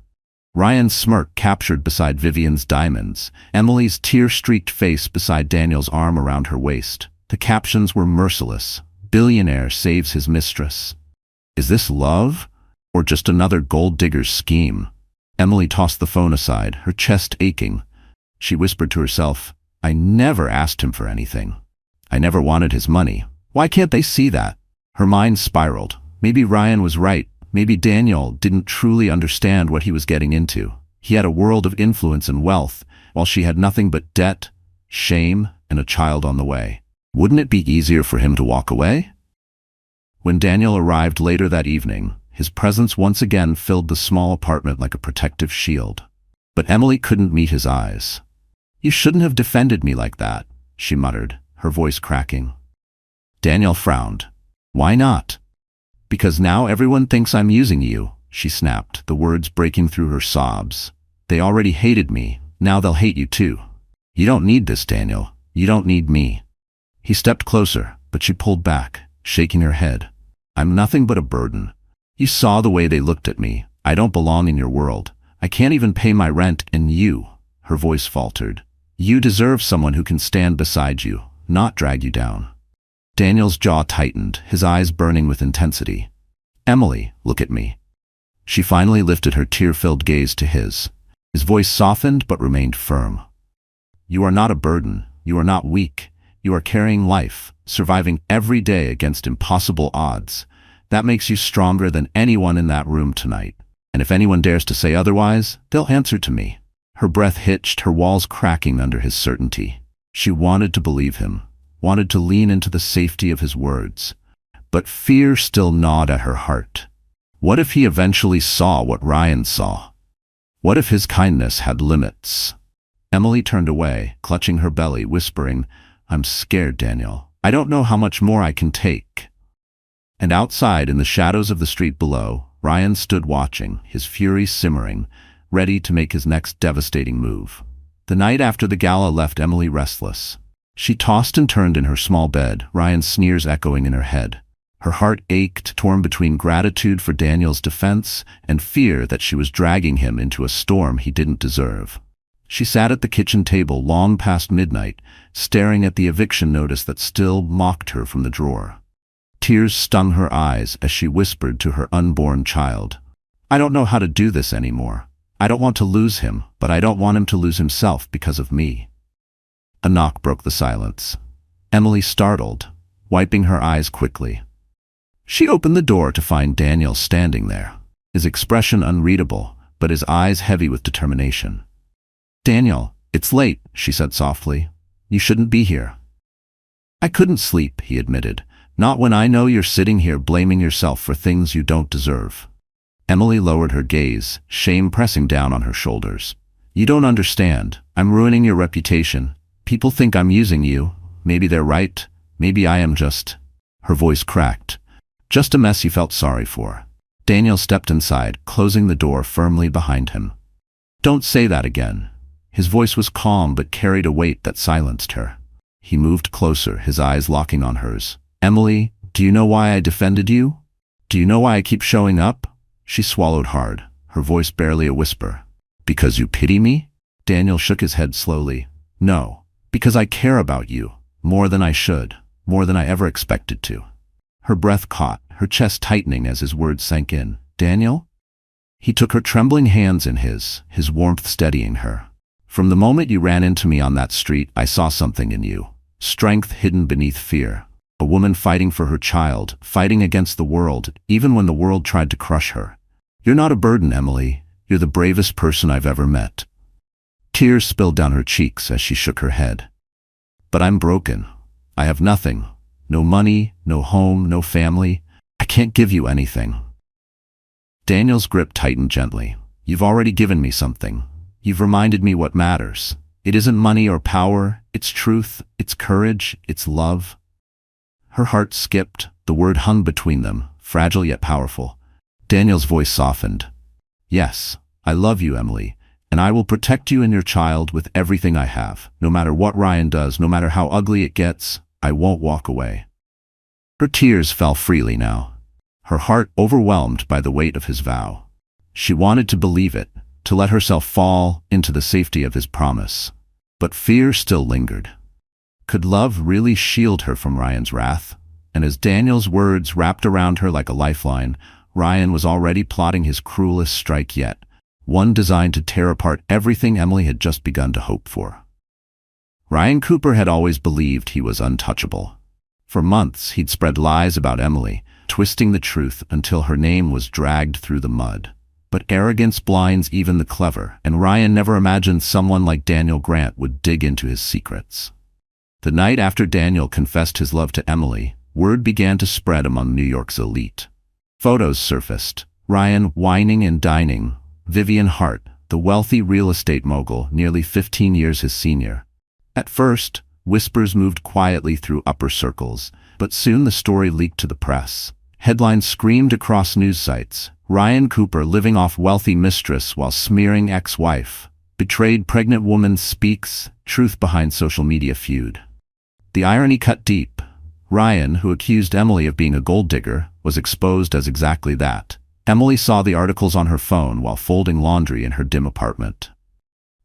Ryan's smirk captured beside Vivian's diamonds, Emily's tear-streaked face beside Daniel's arm around her waist. The captions were merciless. "Billionaire saves his mistress." Is this love? Or just another gold digger's scheme? Emily tossed the phone aside, her chest aching. She whispered to herself, "I never asked him for anything. I never wanted his money. Why can't they see that?" Her mind spiraled. Maybe Ryan was right. Maybe Daniel didn't truly understand what he was getting into. He had a world of influence and wealth, while she had nothing but debt, shame, and a child on the way. Wouldn't it be easier for him to walk away? When Daniel arrived later that evening, his presence once again filled the small apartment like a protective shield. But Emily couldn't meet his eyes. "You shouldn't have defended me like that," she muttered, her voice cracking. Daniel frowned. "Why not?" "Because now everyone thinks I'm using you," she snapped, the words breaking through her sobs. "They already hated me. Now they'll hate you too. You don't need this, Daniel. You don't need me." He stepped closer, but she pulled back, shaking her head. "I'm nothing but a burden. You saw the way they looked at me. I don't belong in your world. I can't even pay my rent, and you," her voice faltered, "you deserve someone who can stand beside you, not drag you down." Daniel's jaw tightened, his eyes burning with intensity. "Emily, look at me." She finally lifted her tear-filled gaze to his. His voice softened but remained firm. "You are not a burden. You are not weak. You are carrying life, surviving every day against impossible odds. That makes you stronger than anyone in that room tonight. And if anyone dares to say otherwise, they'll answer to me." Her breath hitched, her walls cracking under his certainty. She wanted to believe him. wanted to lean into the safety of his words. But fear still gnawed at her heart. What if he eventually saw what Ryan saw? What if his kindness had limits? Emily turned away, clutching her belly, whispering, "I'm scared, Daniel. I don't know how much more I can take." And outside, in the shadows of the street below, Ryan stood watching, his fury simmering, ready to make his next devastating move. The night after the gala left Emily restless. She tossed and turned in her small bed, Ryan's sneers echoing in her head. Her heart ached, torn between gratitude for Daniel's defense and fear that she was dragging him into a storm he didn't deserve. She sat at the kitchen table long past midnight, staring at the eviction notice that still mocked her from the drawer. Tears stung her eyes as she whispered to her unborn child, "I don't know how to do this anymore. I don't want to lose him, but I don't want him to lose himself because of me." A knock broke the silence. Emily startled, wiping her eyes quickly. She opened the door to find Daniel standing there, his expression unreadable, but his eyes heavy with determination. "Daniel, it's late," she said softly. "You shouldn't be here." "I couldn't sleep," he admitted. "Not when I know you're sitting here blaming yourself for things you don't deserve." Emily lowered her gaze, shame pressing down on her shoulders. "You don't understand. I'm ruining your reputation. People think I'm using you. Maybe they're right. Maybe I am just—" Her voice cracked. "Just a mess you felt sorry for." Daniel stepped inside, closing the door firmly behind him. "Don't say that again." His voice was calm but carried a weight that silenced her. He moved closer, his eyes locking on hers. "Emily, do you know why I defended you? Do you know why I keep showing up?" She swallowed hard, her voice barely a whisper. "Because you pity me?" Daniel shook his head slowly. "No, because I care about you, more than I should, more than I ever expected to." Her breath caught, her chest tightening as his words sank in. "Daniel?" He took her trembling hands in his warmth steadying her. "From the moment you ran into me on that street, I saw something in you. Strength hidden beneath fear. A woman fighting for her child, fighting against the world, even when the world tried to crush her. You're not a burden, Emily. You're the bravest person I've ever met." Tears spilled down her cheeks as she shook her head. "But I'm broken. I have nothing. No money, no home, no family. I can't give you anything." Daniel's grip tightened gently. "You've already given me something. You've reminded me what matters. It isn't money or power, it's truth, it's courage, it's love." Her heart skipped, the word hung between them, fragile yet powerful. Daniel's voice softened. "Yes, I love you, Emily, and I will protect you and your child with everything I have. No matter what Ryan does, no matter how ugly it gets, I won't walk away." Her tears fell freely now, her heart overwhelmed by the weight of his vow. She wanted to believe it, to let herself fall into the safety of his promise. But fear still lingered. Could love really shield her from Ryan's wrath? And as Daniel's words wrapped around her like a lifeline, Ryan was already plotting his cruelest strike yet, one designed to tear apart everything Emily had just begun to hope for. Ryan Cooper had always believed he was untouchable. For months he'd spread lies about Emily, twisting the truth until her name was dragged through the mud. But arrogance blinds even the clever, and Ryan never imagined someone like Daniel Grant would dig into his secrets. The night after Daniel confessed his love to Emily, word began to spread among New York's elite. Photos surfaced. Ryan whining and dining. Vivian Hart, the wealthy real estate mogul, nearly 15 years his senior. At first, whispers moved quietly through upper circles, but soon the story leaked to the press. Headlines screamed across news sites. Ryan Cooper living off wealthy mistress while smearing ex-wife. Betrayed pregnant woman speaks, truth behind social media feud. The irony cut deep. Ryan, who accused Emily of being a gold digger, was exposed as exactly that. Emily saw the articles on her phone while folding laundry in her dim apartment.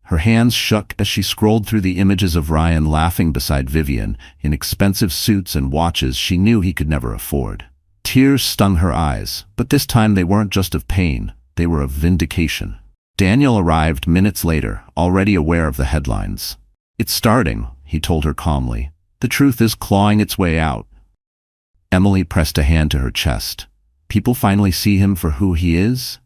Her hands shook as she scrolled through the images of Ryan laughing beside Vivian in expensive suits and watches she knew he could never afford. Tears stung her eyes, but this time they weren't just of pain, they were of vindication. Daniel arrived minutes later, already aware of the headlines. "It's starting," he told her calmly. "The truth is clawing its way out." Emily pressed a hand to her chest. People finally see him for who he is?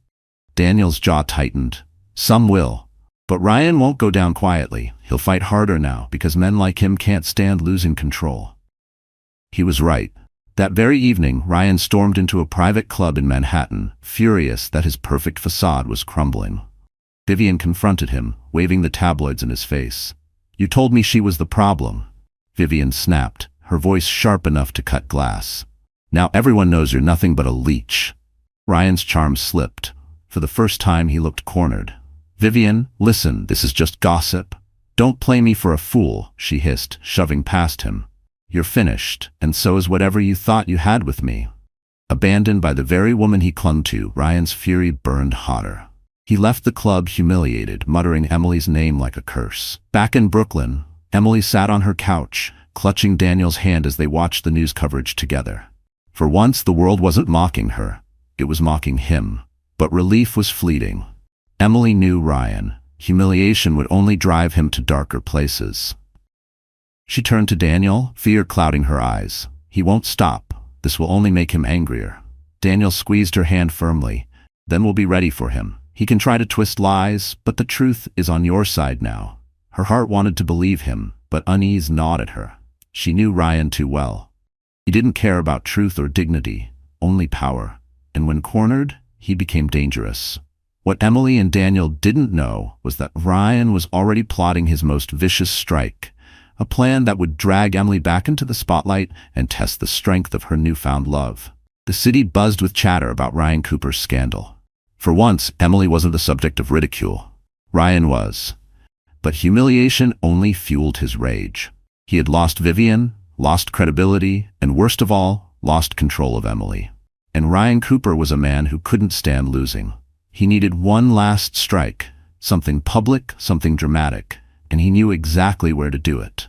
Daniel's jaw tightened. Some will. But Ryan won't go down quietly. He'll fight harder now, because men like him can't stand losing control. He was right. That very evening, Ryan stormed into a private club in Manhattan, furious that his perfect facade was crumbling. Vivian confronted him, waving the tabloids in his face. "You told me she was the problem." Vivian snapped, her voice sharp enough to cut glass. "Now everyone knows you're nothing but a leech." Ryan's charm slipped. For the first time he looked cornered. "Vivian, listen, this is just gossip. Don't play me for a fool," she hissed, shoving past him. "You're finished, and so is whatever you thought you had with me." Abandoned by the very woman he clung to, Ryan's fury burned hotter. He left the club humiliated, muttering Emily's name like a curse. Back in Brooklyn, Emily sat on her couch, clutching Daniel's hand as they watched the news coverage together. For once, the world wasn't mocking her. It was mocking him. But relief was fleeting. Emily knew Ryan. Humiliation would only drive him to darker places. She turned to Daniel, fear clouding her eyes. "He won't stop. This will only make him angrier." Daniel squeezed her hand firmly. "Then we'll be ready for him. He can try to twist lies, but the truth is on your side now." Her heart wanted to believe him, but unease gnawed at her. She knew Ryan too well. He didn't care about truth or dignity, only power. And when cornered, he became dangerous. What Emily and Daniel didn't know was that Ryan was already plotting his most vicious strike, a plan that would drag Emily back into the spotlight and test the strength of her newfound love. The city buzzed with chatter about Ryan Cooper's scandal. For once, Emily wasn't the subject of ridicule. Ryan was. But humiliation only fueled his rage. He had lost Vivian, lost credibility, and worst of all, lost control of Emily. And Ryan Cooper was a man who couldn't stand losing. He needed one last strike, something public, something dramatic, and he knew exactly where to do it.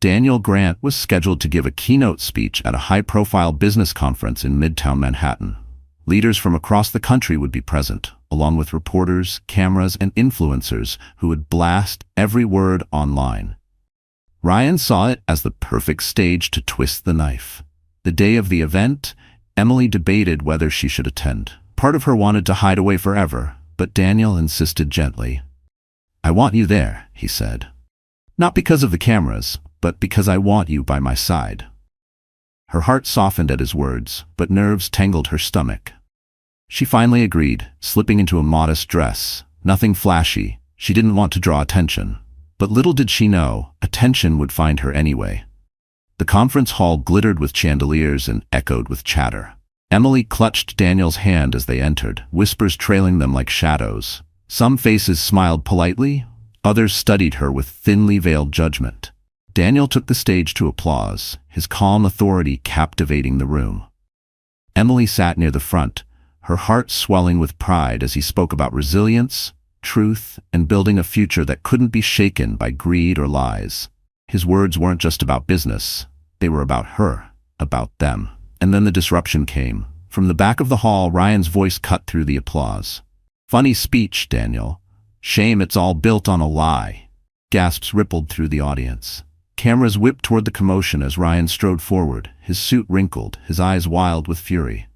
Daniel Grant was scheduled to give a keynote speech at a high-profile business conference in Midtown Manhattan. Leaders from across the country would be present, along with reporters, cameras, and influencers who would blast every word online. Ryan saw it as the perfect stage to twist the knife. The day of the event, Emily debated whether she should attend. Part of her wanted to hide away forever, but Daniel insisted gently. "I want you there," he said. "Not because of the cameras, but because I want you by my side." Her heart softened at his words, but nerves tangled her stomach. She finally agreed, slipping into a modest dress. Nothing flashy. She didn't want to draw attention. But little did she know, attention would find her anyway. The conference hall glittered with chandeliers and echoed with chatter. Emily clutched Daniel's hand as they entered, whispers trailing them like shadows. Some faces smiled politely, others studied her with thinly veiled judgment. Daniel took the stage to applause, his calm authority captivating the room. Emily sat near the front, her heart swelling with pride as he spoke about resilience, truth, and building a future that couldn't be shaken by greed or lies. His words weren't just about business. They were about her, about them. And then the disruption came. From the back of the hall, Ryan's voice cut through the applause. "Funny speech, Daniel. Shame it's all built on a lie." Gasps rippled through the audience. Cameras whipped toward the commotion as Ryan strode forward, his suit wrinkled, his eyes wild with fury.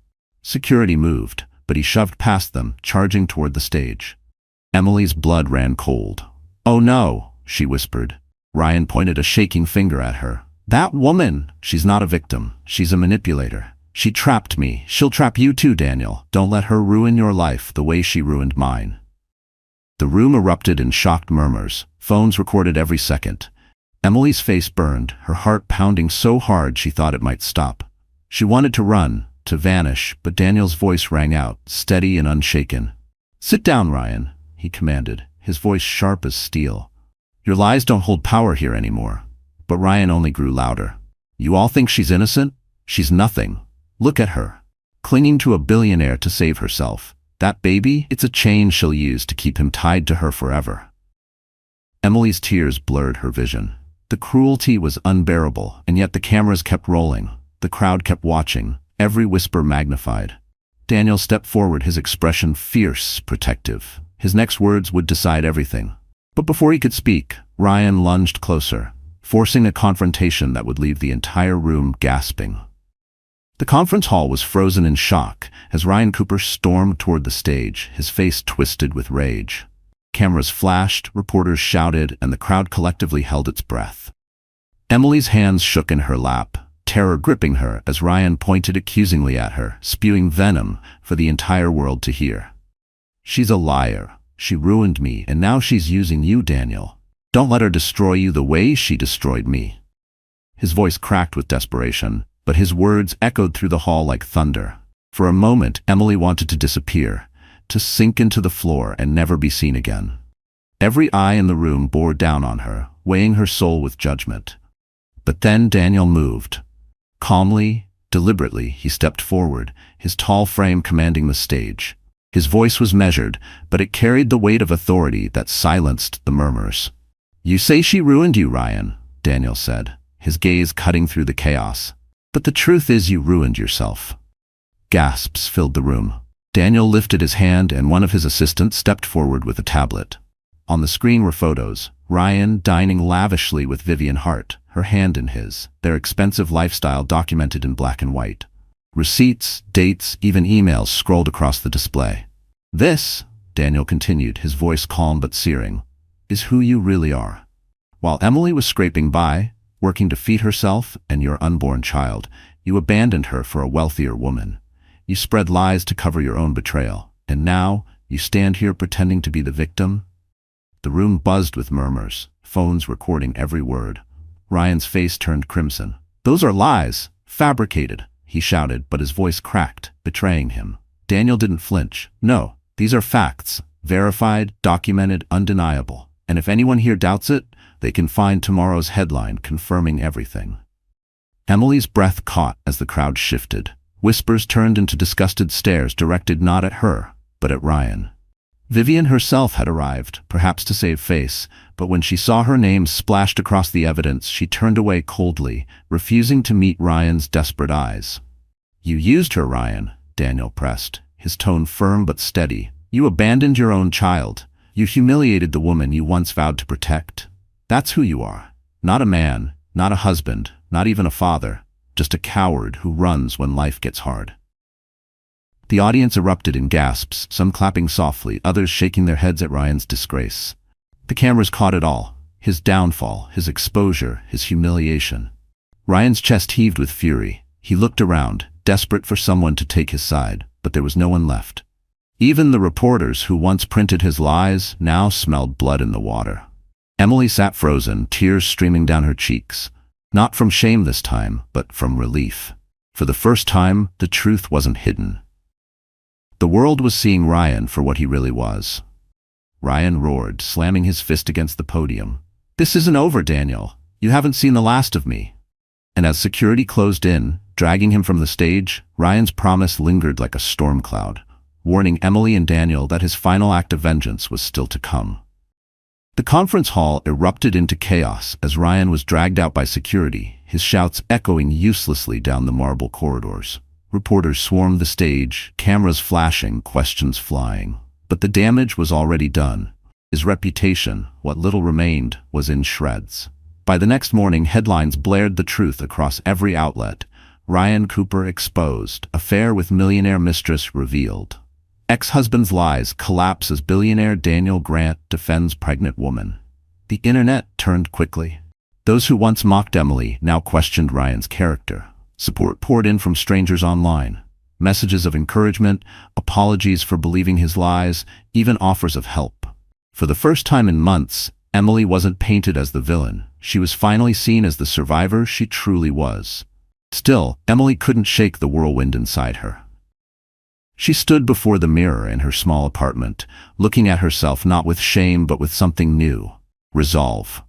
Security moved, but he shoved past them, charging toward the stage. Emily's blood ran cold. "Oh no," she whispered. Ryan pointed a shaking finger at her. "That woman! She's not a victim. She's a manipulator. She trapped me. She'll trap you too, Daniel. Don't let her ruin your life the way she ruined mine." The room erupted in shocked murmurs. Phones recorded every second. Emily's face burned, her heart pounding so hard she thought it might stop. She wanted to run, to vanish, but Daniel's voice rang out, steady and unshaken. "Sit down, Ryan," he commanded, his voice sharp as steel. "Your lies don't hold power here anymore." But Ryan only grew louder. "You all think she's innocent? She's nothing. Look at her, clinging to a billionaire to save herself. That baby, it's a chain she'll use to keep him tied to her forever." Emily's tears blurred her vision. The cruelty was unbearable, and yet the cameras kept rolling. The crowd kept watching, every whisper magnified. Daniel stepped forward, his expression fierce, protective. His next words would decide everything. But before he could speak, Ryan lunged closer, forcing a confrontation that would leave the entire room gasping. The conference hall was frozen in shock as Ryan Cooper stormed toward the stage, his face twisted with rage. Cameras flashed, reporters shouted, and the crowd collectively held its breath. Emily's hands shook in her lap. terror gripping her as Ryan pointed accusingly at her, spewing venom for the entire world to hear. "She's a liar. She ruined me, and now she's using you, Daniel. Don't let her destroy you the way she destroyed me." His voice cracked with desperation, but his words echoed through the hall like thunder. For a moment, Emily wanted to disappear, to sink into the floor and never be seen again. Every eye in the room bore down on her, weighing her soul with judgment. But then Daniel moved. Calmly, deliberately, he stepped forward, his tall frame commanding the stage. His voice was measured, but it carried the weight of authority that silenced the murmurs. "You say she ruined you, Ryan," Daniel said, his gaze cutting through the chaos. "But the truth is you ruined yourself." Gasps filled the room. Daniel lifted his hand and one of his assistants stepped forward with a tablet. On the screen were photos, Ryan dining lavishly with Vivian Hart, her hand in his, their expensive lifestyle documented in black and white. Receipts, dates, even emails scrolled across the display. "This," Daniel continued, his voice calm but searing, "is who you really are. While Emily was scraping by, working to feed herself and your unborn child, you abandoned her for a wealthier woman. You spread lies to cover your own betrayal, and now you stand here pretending to be the victim?" The room buzzed with murmurs, phones recording every word. Ryan's face turned crimson. "Those are lies, fabricated," he shouted, but his voice cracked, betraying him. Daniel didn't flinch. "No, these are facts, verified, documented, undeniable. And if anyone here doubts it, they can find tomorrow's headline confirming everything." Emily's breath caught as the crowd shifted. Whispers turned into disgusted stares directed not at her, but at Ryan. Vivian herself had arrived, perhaps to save face, but when she saw her name splashed across the evidence, she turned away coldly, refusing to meet Ryan's desperate eyes. "You used her, Ryan," Daniel pressed, his tone firm but steady. "You abandoned your own child. You humiliated the woman you once vowed to protect. That's who you are. Not a man, not a husband, not even a father, just a coward who runs when life gets hard." The audience erupted in gasps, some clapping softly, others shaking their heads at Ryan's disgrace. The cameras caught it all, his downfall, his exposure, his humiliation. Ryan's chest heaved with fury. He looked around, desperate for someone to take his side, but there was no one left. Even the reporters who once printed his lies now smelled blood in the water. Emily sat frozen, tears streaming down her cheeks. Not from shame this time, but from relief. For the first time, the truth wasn't hidden. The world was seeing Ryan for what he really was. Ryan roared, slamming his fist against the podium. "This isn't over, Daniel. You haven't seen the last of me." And as security closed in, dragging him from the stage, Ryan's promise lingered like a storm cloud, warning Emily and Daniel that his final act of vengeance was still to come. The conference hall erupted into chaos as Ryan was dragged out by security, his shouts echoing uselessly down the marble corridors. Reporters swarmed the stage, cameras flashing, questions flying. But the damage was already done. His reputation, what little remained, was in shreds. By the next morning, headlines blared the truth across every outlet. Ryan Cooper exposed, affair with millionaire mistress revealed. Ex-husband's lies collapse as billionaire Daniel Grant defends pregnant woman. The internet turned quickly. Those who once mocked Emily now questioned Ryan's character. Support poured in from strangers online. Messages of encouragement, apologies for believing his lies, even offers of help. For the first time in months, Emily wasn't painted as the villain. She was finally seen as the survivor she truly was. Still, Emily couldn't shake the whirlwind inside her. She stood before the mirror in her small apartment, looking at herself not with shame but with something new. Resolve.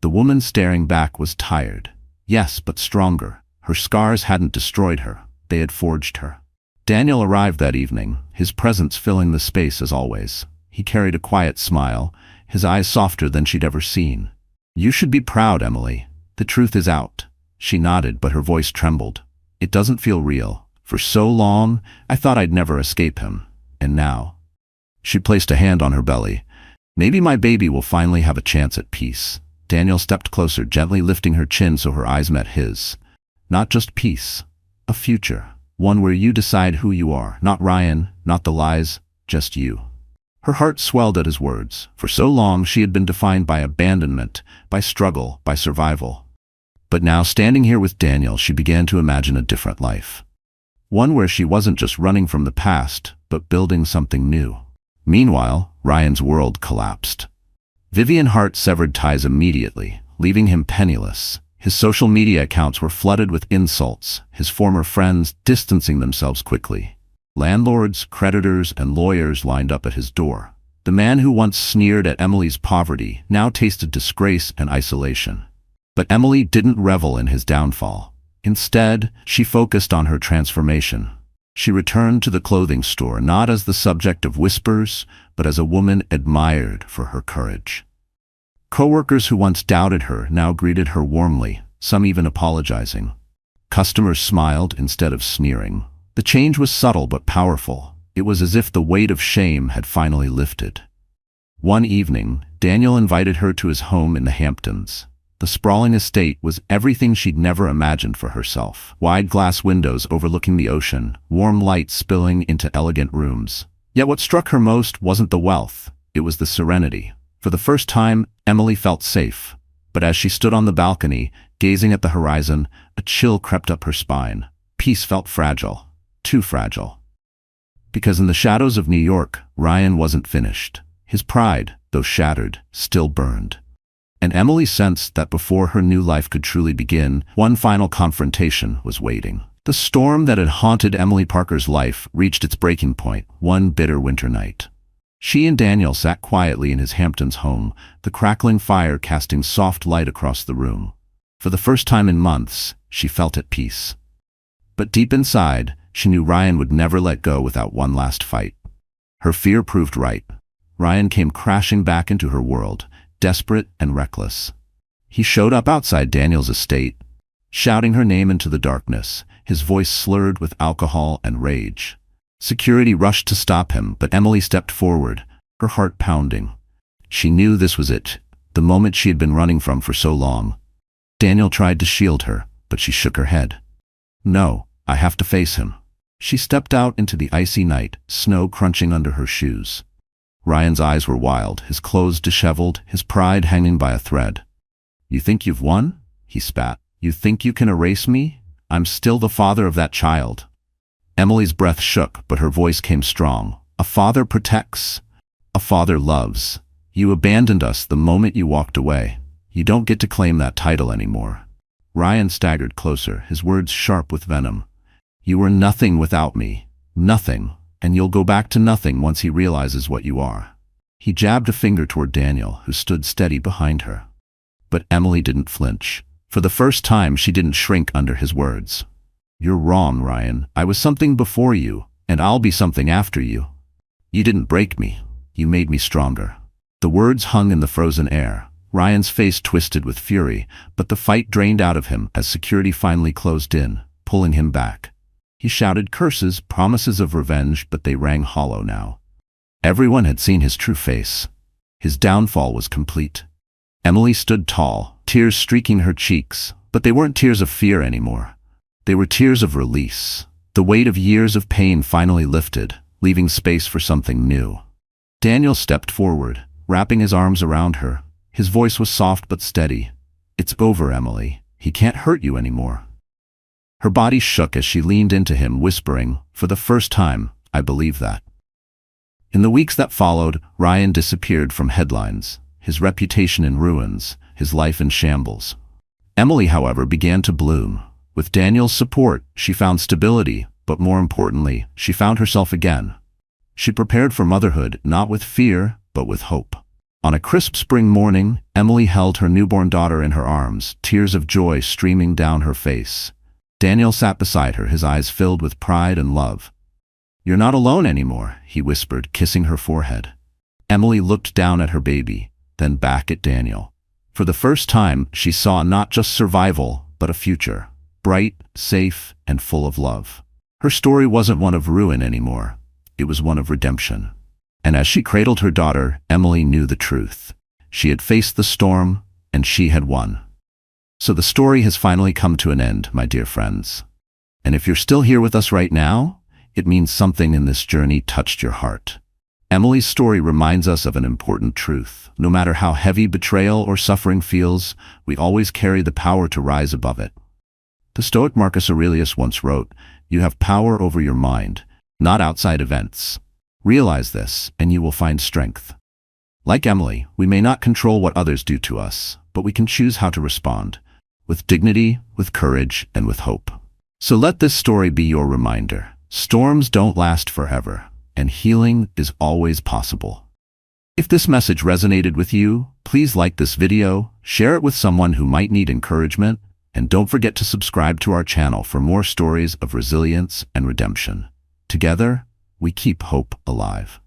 The woman staring back was tired. Yes, but stronger. Her scars hadn't destroyed her. They had forged her. Daniel arrived that evening, his presence filling the space as always. He carried a quiet smile, his eyes softer than she'd ever seen. "You should be proud, Emily. The truth is out." She nodded, but her voice trembled. "It doesn't feel real. For so long, I thought I'd never escape him. And now." She placed a hand on her belly. "Maybe my baby will finally have a chance at peace." Daniel stepped closer, gently lifting her chin so her eyes met his. "Not just peace, a future. One where you decide who you are, not Ryan, not the lies, just you." Her heart swelled at his words. For so long she had been defined by abandonment, by struggle, by survival. But now, standing here with Daniel, she began to imagine a different life. One where she wasn't just running from the past, but building something new. Meanwhile, Ryan's world collapsed. Vivian Hart severed ties immediately, leaving him penniless. His social media accounts were flooded with insults, his former friends distancing themselves quickly. Landlords, creditors, and lawyers lined up at his door. The man who once sneered at Emily's poverty now tasted disgrace and isolation. But Emily didn't revel in his downfall. Instead, she focused on her transformation. She returned to the clothing store not as the subject of whispers, but as a woman admired for her courage. Coworkers who once doubted her now greeted her warmly, some even apologizing. Customers smiled instead of sneering. The change was subtle but powerful. It was as if the weight of shame had finally lifted. One evening, Daniel invited her to his home in the Hamptons. The sprawling estate was everything she'd never imagined for herself. Wide glass windows overlooking the ocean, warm light spilling into elegant rooms. Yet what struck her most wasn't the wealth, it was the serenity. For the first time, Emily felt safe. But as she stood on the balcony, gazing at the horizon, a chill crept up her spine. Peace felt fragile, too fragile. Because in the shadows of New York, Ryan wasn't finished. His pride, though shattered, still burned. And Emily sensed that before her new life could truly begin, one final confrontation was waiting. The storm that had haunted Emily Parker's life reached its breaking point one bitter winter night. She and Daniel sat quietly in his Hamptons home, the crackling fire casting soft light across the room. For the first time in months, she felt at peace. But deep inside, she knew Ryan would never let go without one last fight. Her fear proved right. Ryan came crashing back into her world, desperate and reckless. He showed up outside Daniel's estate, shouting her name into the darkness, his voice slurred with alcohol and rage. Security rushed to stop him, but Emily stepped forward, her heart pounding. She knew this was it, the moment she had been running from for so long. Daniel tried to shield her, but she shook her head. No, I have to face him. She stepped out into the icy night, snow crunching under her shoes. Ryan's eyes were wild, his clothes disheveled, his pride hanging by a thread. You think you've won? He spat. You think you can erase me? I'm still the father of that child. Emily's breath shook, but her voice came strong. A father protects. A father loves. You abandoned us the moment you walked away. You don't get to claim that title anymore. Ryan staggered closer, his words sharp with venom. You were nothing without me. Nothing. And you'll go back to nothing once he realizes what you are. He jabbed a finger toward Daniel, who stood steady behind her. But Emily didn't flinch. For the first time, she didn't shrink under his words. You're wrong, Ryan. I was something before you, and I'll be something after you. You didn't break me. You made me stronger. The words hung in the frozen air. Ryan's face twisted with fury, but the fight drained out of him as security finally closed in, pulling him back. He shouted curses, promises of revenge, but they rang hollow now. Everyone had seen his true face. His downfall was complete. Emily stood tall, tears streaking her cheeks, but they weren't tears of fear anymore. They were tears of release. The weight of years of pain finally lifted, leaving space for something new. Daniel stepped forward, wrapping his arms around her. His voice was soft but steady. It's over, Emily. He can't hurt you anymore. Her body shook as she leaned into him, whispering, for the first time, I believe that. In the weeks that followed, Ryan disappeared from headlines, his reputation in ruins, his life in shambles. Emily, however, began to bloom. With Daniel's support, she found stability, but more importantly, she found herself again. She prepared for motherhood, not with fear, but with hope. On a crisp spring morning, Emily held her newborn daughter in her arms, tears of joy streaming down her face. Daniel sat beside her, his eyes filled with pride and love. You're not alone anymore, he whispered, kissing her forehead. Emily looked down at her baby, then back at Daniel. For the first time, she saw not just survival, but a future. Bright, safe, and full of love. Her story wasn't one of ruin anymore. It was one of redemption. And as she cradled her daughter, Emily knew the truth. She had faced the storm, and she had won. So the story has finally come to an end, my dear friends. And if you're still here with us right now, it means something in this journey touched your heart. Emily's story reminds us of an important truth. No matter how heavy betrayal or suffering feels, we always carry the power to rise above it. The Stoic Marcus Aurelius once wrote, "You have power over your mind, not outside events. Realize this, and you will find strength." Like Emily, we may not control what others do to us, but we can choose how to respond, with dignity, with courage, and with hope. So let this story be your reminder. Storms don't last forever, and healing is always possible. If this message resonated with you, please like this video, share it with someone who might need encouragement, and don't forget to subscribe to our channel for more stories of resilience and redemption. Together, we keep hope alive.